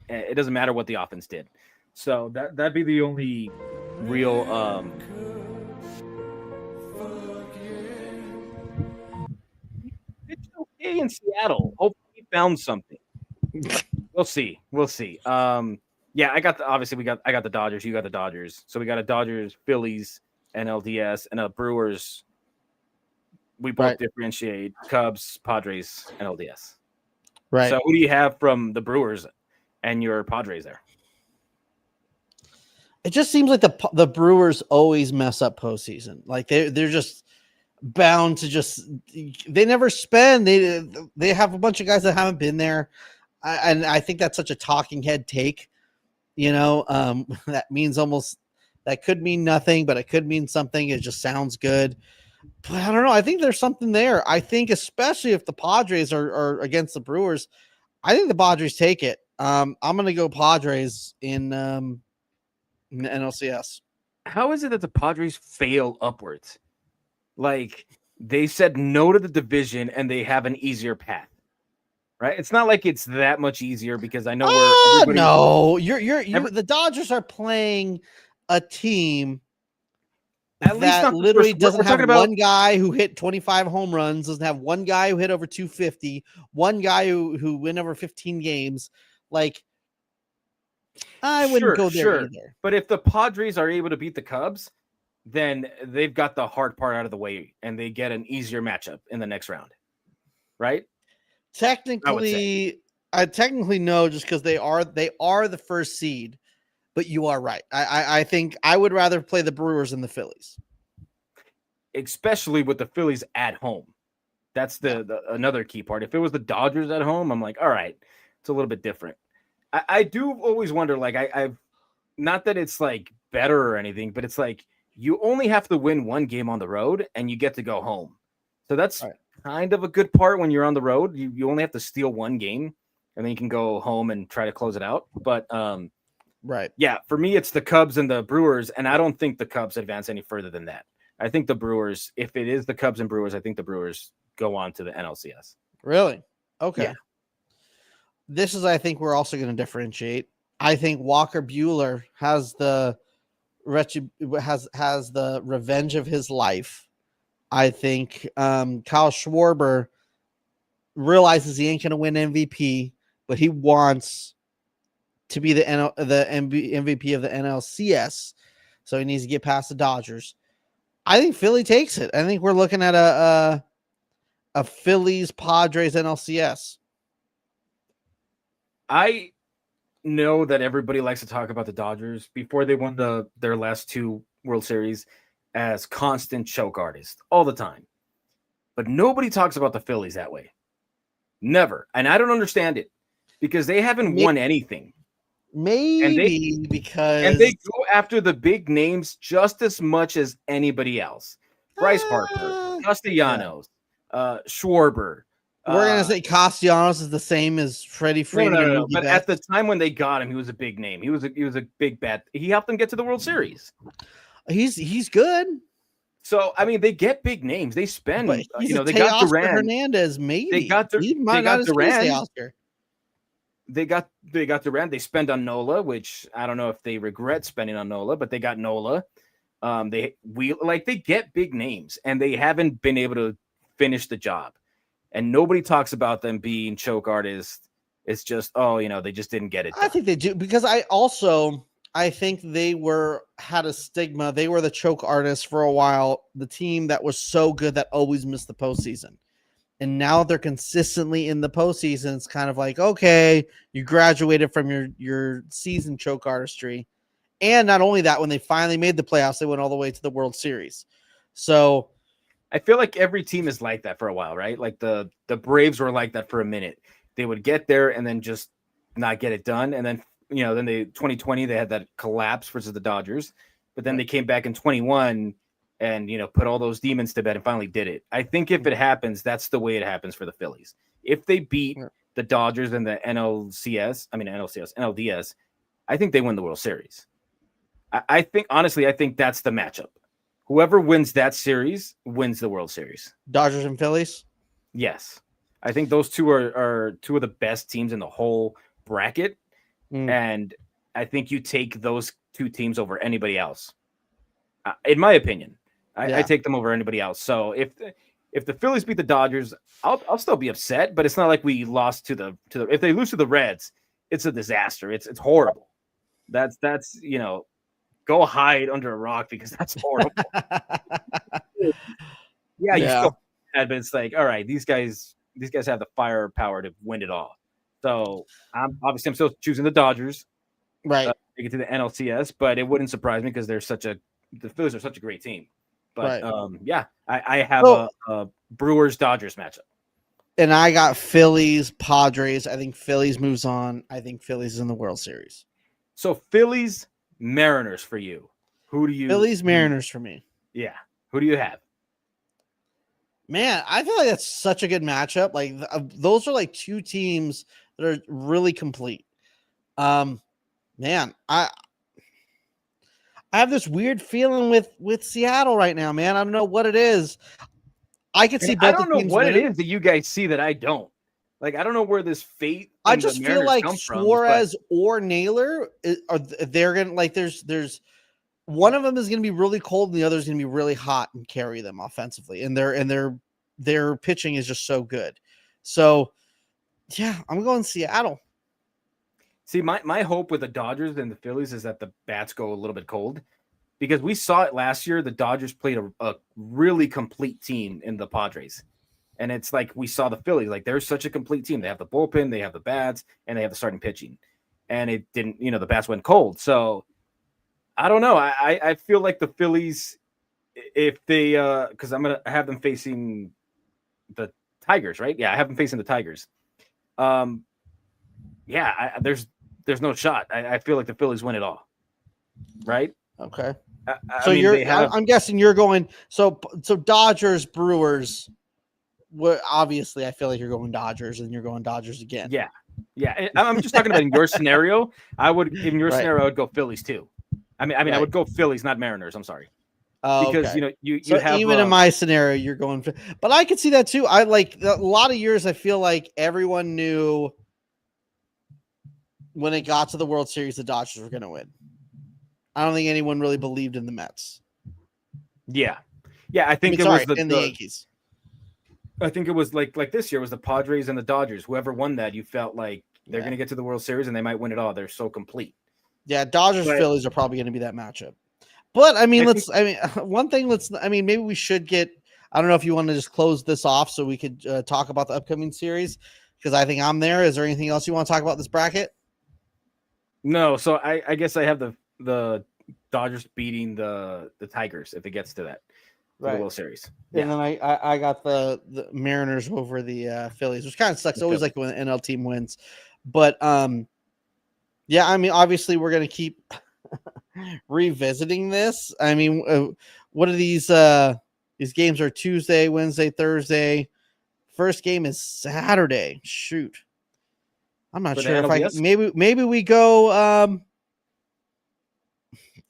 it doesn't matter what the offense did. So that'd be the only real it's okay in Seattle. Hopefully found something. We'll see. Yeah, I got the Dodgers. You got the Dodgers. So we got a Dodgers, Phillies, NLDS, and a Brewers. We both differentiate Cubs, Padres, NLDS. Right. So who do you have from the Brewers and your Padres there? It just seems like the Brewers always mess up postseason. Like they're just bound to they never spend. They have a bunch of guys that haven't been there, and I think that's such a talking head take. That means that could mean nothing, but it could mean something. It just sounds good, but I don't know. I think there's something there. I think especially if the Padres are against the Brewers, I think the Padres take it. I'm gonna go Padres in NLCS. How is it that the Padres fail upwards? Like, they said no to the division and they have an easier path, right? It's not like it's that much easier because I know the Dodgers are playing a team at least that literally doesn't have one guy who hit 25 home runs, doesn't have one guy who hit over 250, one guy who win over 15 games. Like, I wouldn't go there either. But if the Padres are able to beat the Cubs, then they've got the hard part out of the way and they get an easier matchup in the next round, right? Technically, I technically no, just because they are the first seed, but you are right. I think I would rather play the Brewers than the Phillies. Especially with the Phillies at home. That's the another key part. If it was the Dodgers at home, I'm like, all right, it's a little bit different. I do always wonder, like I've not that it's like better or anything, but it's like you only have to win one game on the road and you get to go home. So that's Right. kind of a good part when you're on the road. You only have to steal one game and then you can go home and try to close it out. But Right. yeah, for me, it's the Cubs and the Brewers, and I don't think the Cubs advance any further than that. I think the Brewers, if it is the Cubs and Brewers, I think the Brewers go on to the NLCS. Really? Okay. Yeah. This is, I think, we're also going to differentiate. I think Walker Bueller has the has the revenge of his life. I think Kyle Schwarber realizes he ain't going to win MVP, but he wants to be the MVP of the NLCS, so he needs to get past the Dodgers. I think Philly takes it. I think we're looking at a Phillies Padres NLCS. I know that everybody likes to talk about the Dodgers before they won their last two World Series as constant choke artists all the time. But nobody talks about the Phillies that way. Never. And I don't understand it because they haven't won anything. Maybe because they go after the big names just as much as anybody else. Bryce Harper, Castellanos, Schwarber. We're gonna say Castellanos is the same as Freddie Freeman. No. But at the time when they got him, he was a big name. He was a big bat. He helped them get to the World Series. He's good. So I mean, they get big names. They spend. But they got Duran Hernandez. Maybe they got Duran. They got Duran. They spend on Nola, which I don't know if they regret spending on Nola, but they got Nola. They get big names, and they haven't been able to finish the job. And nobody talks about them being choke artists. It's just, they just didn't get it done. I think they do because I think they had a stigma. They were the choke artists for a while. The team that was so good that always missed the postseason. And now they're consistently in the postseason. It's kind of like, okay, you graduated from your season choke artistry. And not only that, when they finally made the playoffs, they went all the way to the World Series. So I feel like every team is like that for a while, right? Like the Braves were like that for a minute. They would get there and then just not get it done. And then, then 2020, they had that collapse versus the Dodgers. But then they came back in 21 and, put all those demons to bed and finally did it. I think if it happens, that's the way it happens for the Phillies. If they beat the Dodgers and the NLDS, I think they win the World Series. I think that's the matchup. Whoever wins that series wins the World Series. Dodgers and Phillies? Yes. I think those two are two of the best teams in the whole bracket. And I think you take those two teams over anybody else. In my opinion, I take them over anybody else. So if the Phillies beat the Dodgers, I'll still be upset, but it's not like we lost to the if they lose to the Reds, it's a disaster. It's horrible. That's go hide under a rock because that's horrible. You feel bad, but it's like, all right, these guys have the firepower to win it all. So I'm still choosing the Dodgers, right? To get to the NLCS, but it wouldn't surprise me because the Phillies are such a great team. But I have a Brewers Dodgers matchup, and I got Phillies Padres. I think Phillies moves on. I think Phillies is in the World Series. So Phillies Mariners for you. Who do you? Phillies Mariners for me. Yeah. Who do you have? Man, I feel like that's such a good matchup. Like those are like two teams that are really complete. Man, I have this weird feeling with Seattle right now, man. I don't know what it is. I could see both. I don't know what it is that you guys see that I don't. Like, I don't know where this fate. I just feel like Suarez or Naylor they're gonna like. There's one of them is gonna be really cold, and the other is gonna be really hot and carry them offensively. And their pitching is just so good. So, yeah, I'm going Seattle. See, my hope with the Dodgers and the Phillies is that the bats go a little bit cold, because we saw it last year. The Dodgers played a really complete team in the Padres. And it's like we saw the Phillies, like they're such a complete team. They have the bullpen, they have the bats, and they have the starting pitching. And it didn't, the bats went cold. So I don't know. I feel like the Phillies, if they, because I'm going to have them facing the Tigers, right? Yeah, I have them facing the Tigers. There's no shot. I feel like the Phillies win it all, right? Okay. I So mean, they have. I'm guessing you're going. So Dodgers, Brewers. Obviously, I feel like you're going Dodgers, and you're going Dodgers again. Yeah. I'm just talking about in your scenario. I would go Phillies too. I Right. would go Phillies, not Mariners. I'm sorry. Oh, Because okay. you So have even in my scenario, you're going. But I could see that too. I like a lot of years. I feel like everyone knew when it got to the World Series, the Dodgers were going to win. I don't think anyone really believed in the Mets. Yeah. I think it was the Yankees. I think it was like this year was the Padres and the Dodgers. Whoever won that, you felt like they're going to get to the World Series and they might win it all. They're so complete. Yeah, Phillies are probably going to be that matchup. But maybe we should get. I don't know if you want to just close this off so we could talk about the upcoming series because I think I'm there. Is there anything else you want to talk about this bracket? No, so I guess I have the Dodgers beating the Tigers if it gets to that. The World Series. And then I got the Mariners over the Phillies, which kind of sucks. Always like when an NL team wins. But obviously we're gonna keep revisiting this. I mean, what are these games are Tuesday, Wednesday, Thursday. First game is Saturday. Shoot. I'm not sure if maybe we go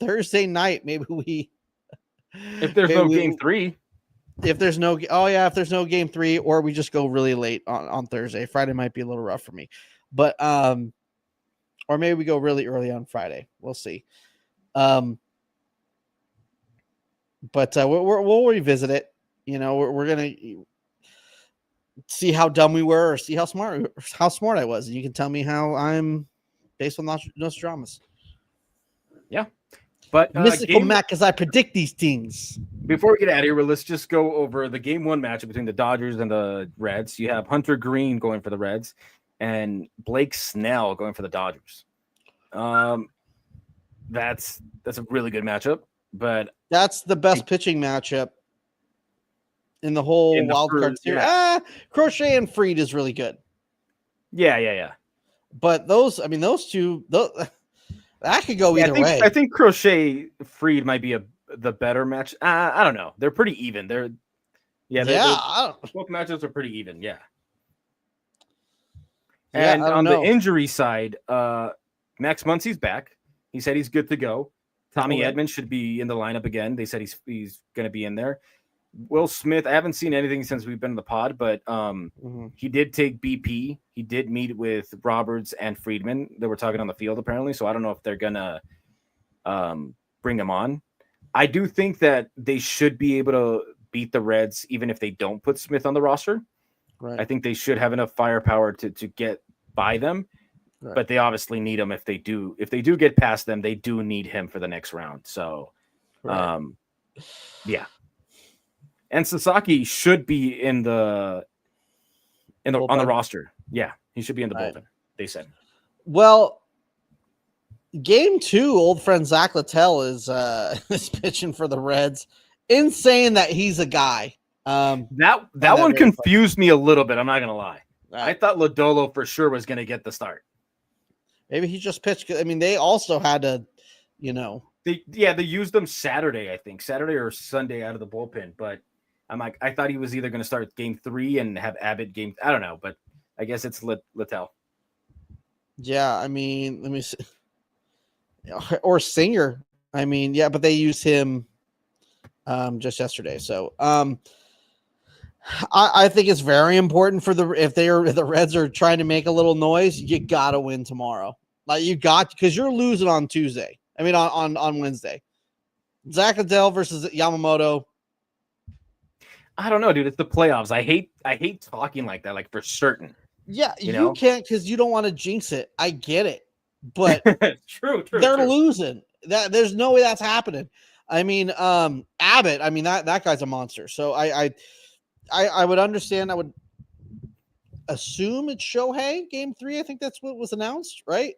Thursday night. Maybe we if there's no game 3. If there's no game 3, or we just go really late on Thursday. Friday might be a little rough for me. But or maybe we go really early on Friday. We'll see. But we'll revisit it. We're gonna see how dumb we were, or see how smart I was, and you can tell me how I'm based on Nostradamus. Yeah, but mystical Mac, because I predict these things. Before we get out of here, let's just go over the game 1 matchup between the Dodgers and the Reds. You have Hunter Green going for the Reds, and Blake Snell going for the Dodgers. That's a really good matchup, but that's the best pitching matchup in the whole wild card series. Yeah. Crochet and Fried is really good. Yeah. But those two, that could go either way. I think Crochet Fried might be the better match. I don't know. They're pretty even. Both matchups are pretty even. Yeah. And on the injury side, Max Muncy's back. He said he's good to go. Tommy Edman should be in the lineup again. They said he's going to be in there. Will Smith, I haven't seen anything since we've been in the pod, but he did take BP. He did meet with Roberts and Friedman. They were talking on the field apparently, so I don't know if they're gonna bring him on. I do think that they should be able to beat the Reds even if they don't put Smith on the roster. Right. I think they should have enough firepower to get by them. Right. But they obviously need him if they do get past them. They do need him for the next round. So, yeah. And Sasaki should be on the roster. Yeah, he should be in the bullpen. They said. Well, game 2, old friend Zach Littell is pitching for the Reds. Insane that he's a guy. That one confused me a little bit. I'm not gonna lie. Right. I thought Lodolo for sure was gonna get the start. Maybe he just pitched. I mean, they also had to, They used them Saturday, I think, Saturday or Sunday out of the bullpen. But I'm like, I thought he was either going to start game 3 and have Abbott game. I don't know, but I guess it's Littell. Yeah, I mean, let me see. Or Singer. I mean, yeah, but they used him just yesterday. So I think it's very important if the Reds are trying to make a little noise, you got to win tomorrow. Like because you're losing on Tuesday. I mean, on Wednesday. Zach Littell versus Yamamoto. I don't know, dude. It's the playoffs. I hate talking like that, like for certain. Yeah, you can't because you don't want to jinx it. I get it, but true. They're losing. There's no way that's happening. I mean, Abbott. I mean that guy's a monster. So I would understand. I would assume it's Shohei game 3. I think that's what was announced, right?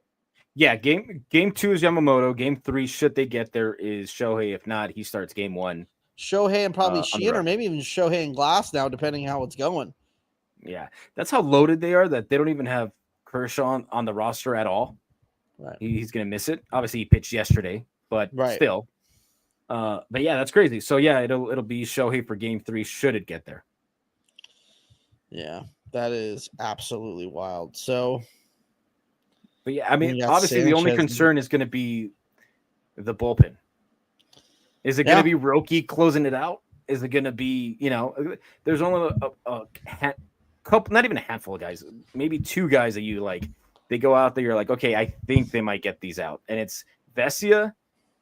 Yeah, game 2 is Yamamoto. Game 3, should they get there, is Shohei. If not, he starts game 1. Shohei and probably Sheehan, or maybe even Shohei and Glass now, depending how it's going. Yeah, that's how loaded they are that they don't even have Kershaw on the roster at all. Right. He's going to miss it. Obviously, he pitched yesterday, but Right. still. But yeah, that's crazy. So yeah, it'll be Shohei for Game 3 should it get there. Yeah, that is absolutely wild. So, but yeah, I mean, you got obviously, the only Sanchez. concern is going to be the bullpen. Is it going Yeah. to be Roki closing it out? Is it going to be, there's only a couple, not even a handful of guys, maybe two guys that you like. They go out there, you're like, okay, I think they might get these out, and it's Vesia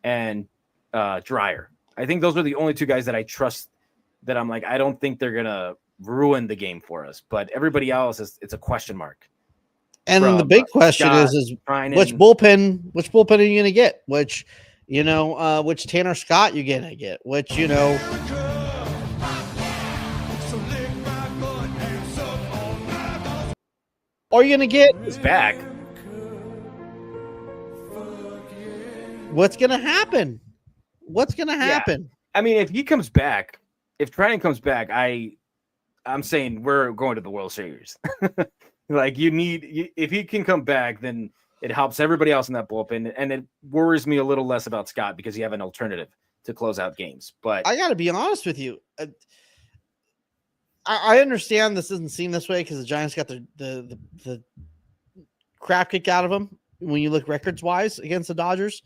and Dreyer. I think those are the only two guys that I trust. That I'm like, I don't think they're gonna ruin the game for us, but everybody else it's a question mark. And From, the big question Scott, is Trinan, which bullpen are you gonna get? Which Tanner Scott you're gonna get? Which are you gonna get? is back. What's gonna happen? What's gonna happen? Yeah. I mean, if he comes back, if Trinan comes back, I'm saying we're going to the World Series. Like if he can come back, then it helps everybody else in that bullpen, and it worries me a little less about Scott because you have an alternative to close out games. But I got to be honest with you. I understand this doesn't seem this way because the Giants got the crap kicked out of them when you look records wise against the Dodgers,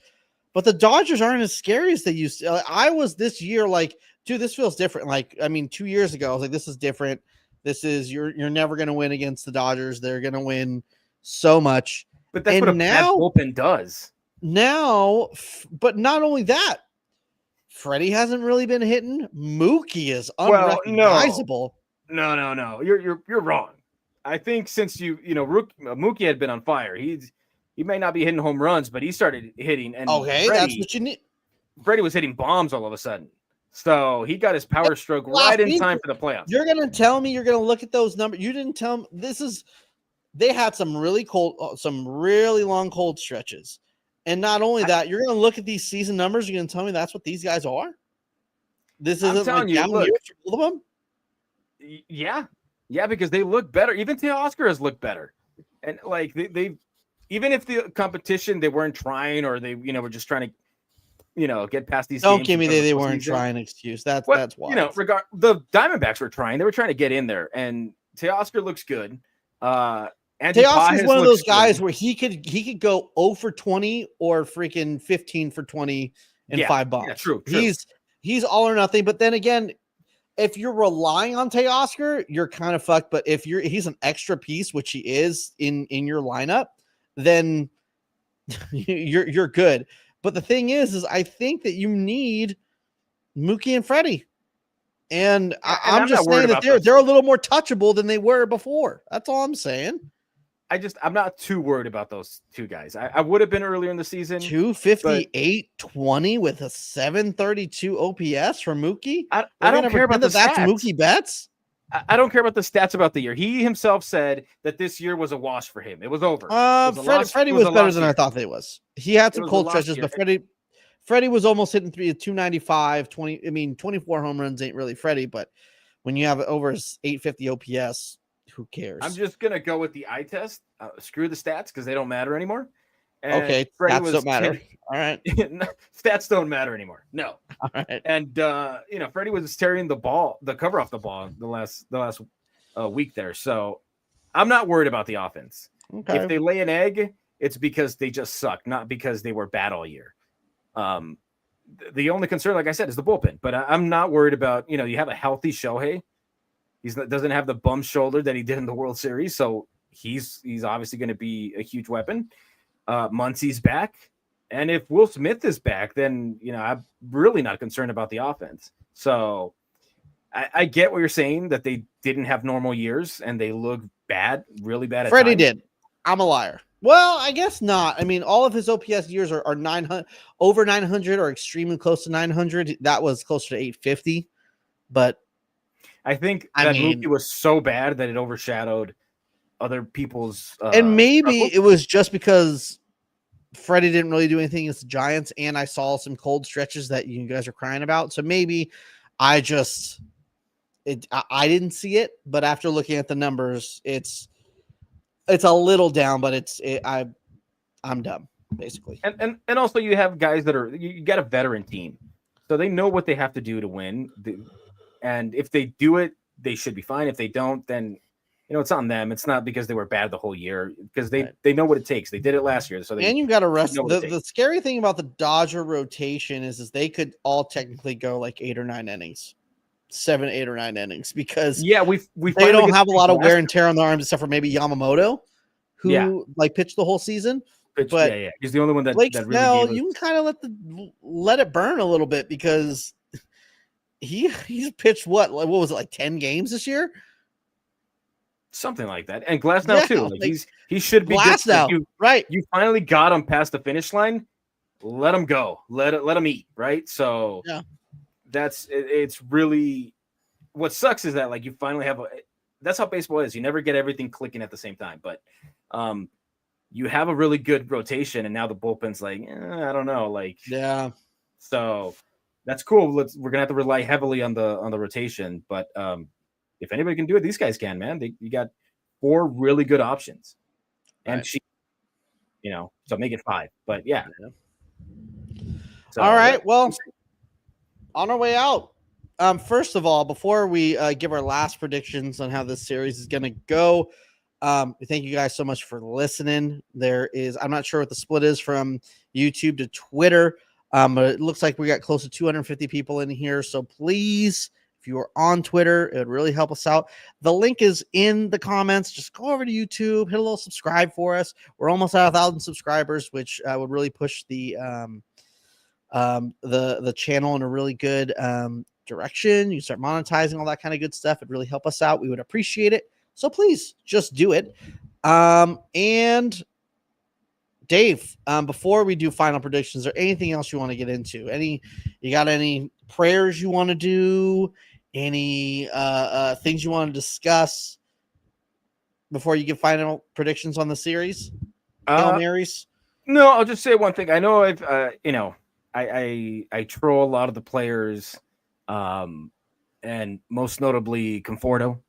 but the Dodgers aren't as scary as they used to. I was this year like, dude, this feels different. Like, I mean, 2 years ago, I was like, this is different. This is you're never going to win against the Dodgers. They're going to win so much. But that's what a bad bullpen does. Now, but not only that, Freddie hasn't really been hitting. Mookie is unrecognizable. No. You're wrong. I think since Mookie had been on fire. He may not be hitting home runs, but he started hitting. And okay, that's what you need. Freddie was hitting bombs all of a sudden. So he got his power stroke right in time for the playoffs. You're going to tell me you're going to look at those numbers. You didn't tell me they had some really long cold stretches. And not only that, you're going to look at these season numbers. You're going to tell me that's what these guys are. This isn't like down years for all of them. Yeah, because they look better. Even Teoscar has looked better. And like they even if the competition, they weren't trying or they, were just trying to, get past these. Don't give me they weren't trying excuse. That's wild. The Diamondbacks were trying. They were trying to get in there, and Teoscar looks good. Teoscar is one of those guys where he could go 0 for 20 or freaking 15 for 20 and 5 bombs. Yeah, true. He's all or nothing. But then again, if you're relying on Teoscar, you're kind of fucked. But if he's an extra piece, which he is in your lineup, then you're good. But the thing is I think that you need Mookie and Freddie. And I'm just saying that they're a little more touchable than they were before. That's all I'm saying. I'm not too worried about those two guys. I would have been earlier in the season. 258, 20 with a 732 OPS for Mookie. I don't care about that's Mookie Betts. I don't care about the stats about the year. He himself said that this year was a wash for him. It was over. Freddie was better than I thought they was. He had some cold stretches, but Freddie was almost hitting 295, 24 home runs ain't really Freddie, but when you have over 850 OPS, who cares? I'm just going to go with the eye test. Screw the stats because they don't matter anymore. And okay, stats don't matter. All right. Stats don't matter anymore. No. All right. And, Freddie was tearing the cover off the ball the last week there. So I'm not worried about the offense. Okay. If they lay an egg, it's because they just suck, not because they were bad all year. The only concern, like I said, is the bullpen. But I'm not worried about, you have a healthy Shohei. He doesn't have the bum shoulder that he did in the World Series. So he's obviously going to be a huge weapon. Muncie's back. And if Will Smith is back, then, I'm really not concerned about the offense. So I get what you're saying, that they didn't have normal years and they look bad, really bad. Freddie did. I'm a liar. Well, I guess not. I mean, all of his OPS years are 900, over 900 or extremely close to 900. That was closer to 850. But I think Mookie was so bad that it overshadowed other people's. And maybe it was just because Freddie didn't really do anything against the Giants, and I saw some cold stretches that you guys are crying about. So maybe I just I didn't see it, but after looking at the numbers, it's a little down, but I'm dumb basically. And also you have guys that are you got a veteran team, so they know what they have to do to win. And if they do it, they should be fine. If they don't, then it's on them. It's not because they were bad the whole year, because they know what it takes. They did it last year, so they and you got to rest. know what it The takes. scary thing about the Dodger rotation is they could all technically go like 8 or 9 innings, 7, 8 or 9 innings, because Yeah, we they don't have a lot of wear and tear on their arms except for maybe Yamamoto, who Yeah. like pitched the whole season. But yeah, he's the only one that Blake that really Snell, gave us. you can kind of let it burn a little bit, because he's pitched what was it, like 10 games this year? Something like that. And Glasnow too. Like he should be Glasnow, good. right? You finally got him past the finish line. Let him go. Let him eat. Right. So Yeah, it's really what sucks is that like you finally have that's how baseball is. You never get everything clicking at the same time. But you have a really good rotation, and now the bullpen's like, I don't know. Like yeah. So that's cool. We're gonna have to rely heavily on the rotation, but if anybody can do it, these guys can, man. You got 4 really good options, and right. so make it 5. But yeah. So, all right. Well, on our way out. First of all, before we give our last predictions on how this series is going to go, thank you guys so much for listening. I'm not sure what the split is from YouTube to Twitter. But it looks like we got close to 250 people in here. So please, if you are on Twitter, it would really help us out. The link is in the comments. Just go over to YouTube, hit a little subscribe for us. We're almost at 1,000 subscribers, which would really push the channel in a really good direction. You start monetizing, all that kind of good stuff. It'd really help us out. We would appreciate it. So please just do it. And Dave, before we do final predictions, or anything else you want to get into? You got any prayers you want to do? Any things you want to discuss before you give final predictions on the series? Hail Marys? No, I'll just say one thing. I know I've I troll a lot of the players, and most notably Conforto,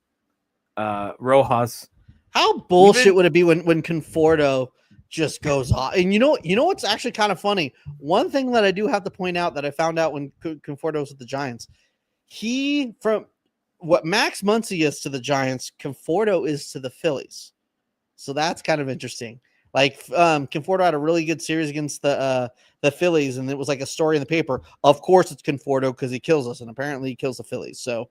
Rojas. How bullshit would it be when Conforto just goes off? And you know what's actually kind of funny? One thing that I do have to point out that I found out when Conforto was with the Giants, from what Max Muncy is to the Giants, Conforto is to the Phillies. So that's kind of interesting. Like Conforto had a really good series against the Phillies, and it was like a story in the paper. Of course, it's Conforto because he kills us, and apparently he kills the Phillies. So.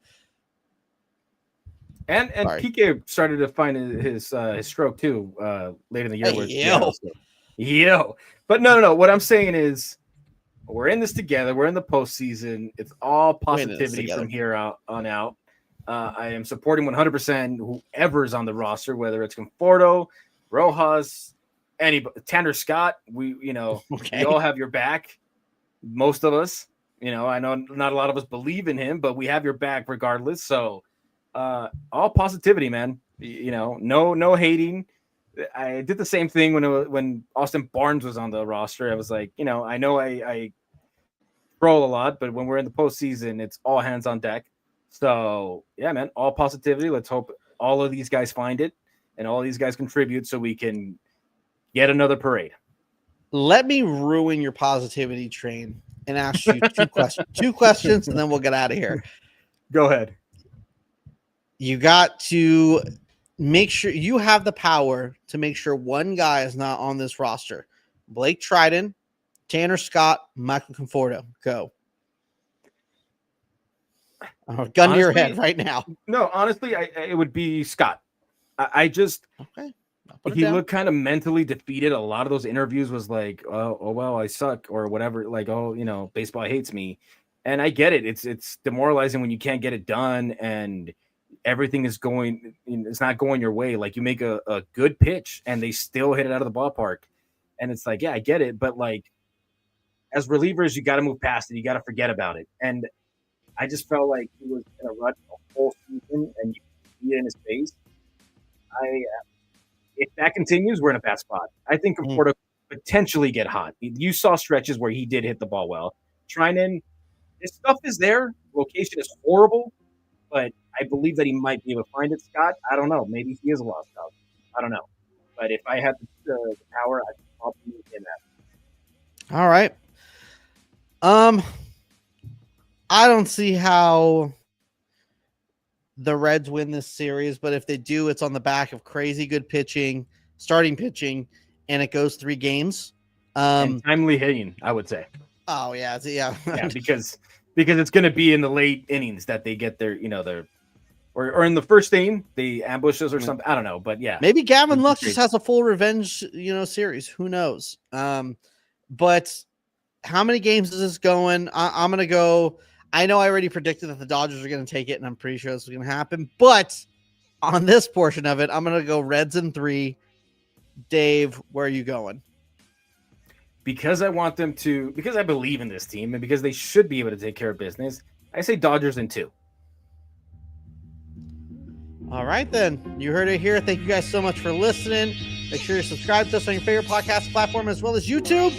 And PK started to find his stroke too late in the year. Yo. But no. What I'm saying is, we're in this together. We're in the postseason. It's all positivity from here on out. I am supporting 100% whoever's on the roster, whether it's Conforto, Rojas, Tanner Scott. We all have your back. Most of us, I know not a lot of us believe in him, but we have your back regardless. So. All positivity, man. No hating. I did the same thing when Austin Barnes was on the roster. I was like, I know I troll a lot, but when we're in the postseason, it's all hands on deck. So yeah, man, all positivity. Let's hope all of these guys find it and all these guys contribute so we can get another parade. Let me ruin your positivity train and ask you two questions, and then we'll get out of here. Go ahead. You got to make sure you have the power to make sure one guy is not on this roster. Blake Triton, Tanner Scott, Michael Conforto. Go. Gun to your head right now. No, honestly, it would be Scott. I just okay. He looked kind of mentally defeated. A lot of those interviews was like, oh well, I suck or whatever. Like, baseball hates me, and I get it. It's demoralizing when you can't get it done and everything is it's not going your way. Like you make a good pitch and they still hit it out of the ballpark. And it's like, yeah, I get it. But like as relievers, you got to move past it. You got to forget about it. And I just felt like he was in a rut the whole season and you can see it in his face. If that continues, we're in a bad spot. I think Conforto could potentially get hot. You saw stretches where he did hit the ball well. Trinan, his stuff is there. Location is horrible. But I believe that he might be able to find it. Scott, I don't know. Maybe he is a lost cause. I don't know. But if I had the power, I'd probably make him that. All right. I don't see how the Reds win this series, but if they do, it's on the back of crazy good pitching, starting pitching, and it goes 3 games. And timely hitting, I would say. Oh yeah, yeah, because it's going to be in the late innings that they get their, or in the first inning they ambush us or something. I don't know, but yeah, maybe Gavin Lux just has a full revenge, series. Who knows? But how many games is this going? I'm going to go. I know I already predicted that the Dodgers are going to take it, and I'm pretty sure this is going to happen. But on this portion of it, I'm going to go Reds in 3. Dave, where are you going? Because I want them to, because I believe in this team, and because they should be able to take care of business, I say Dodgers in 2. All right, then. You heard it here. Thank you guys so much for listening. Make sure you subscribe to us on your favorite podcast platform as well as YouTube.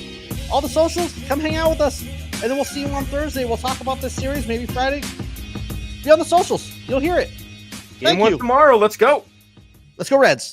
All the socials, come hang out with us. And then we'll see you on Thursday. We'll talk about this series, maybe Friday. Be on the socials. You'll hear it. Game 1 tomorrow. Let's go. Let's go, Reds.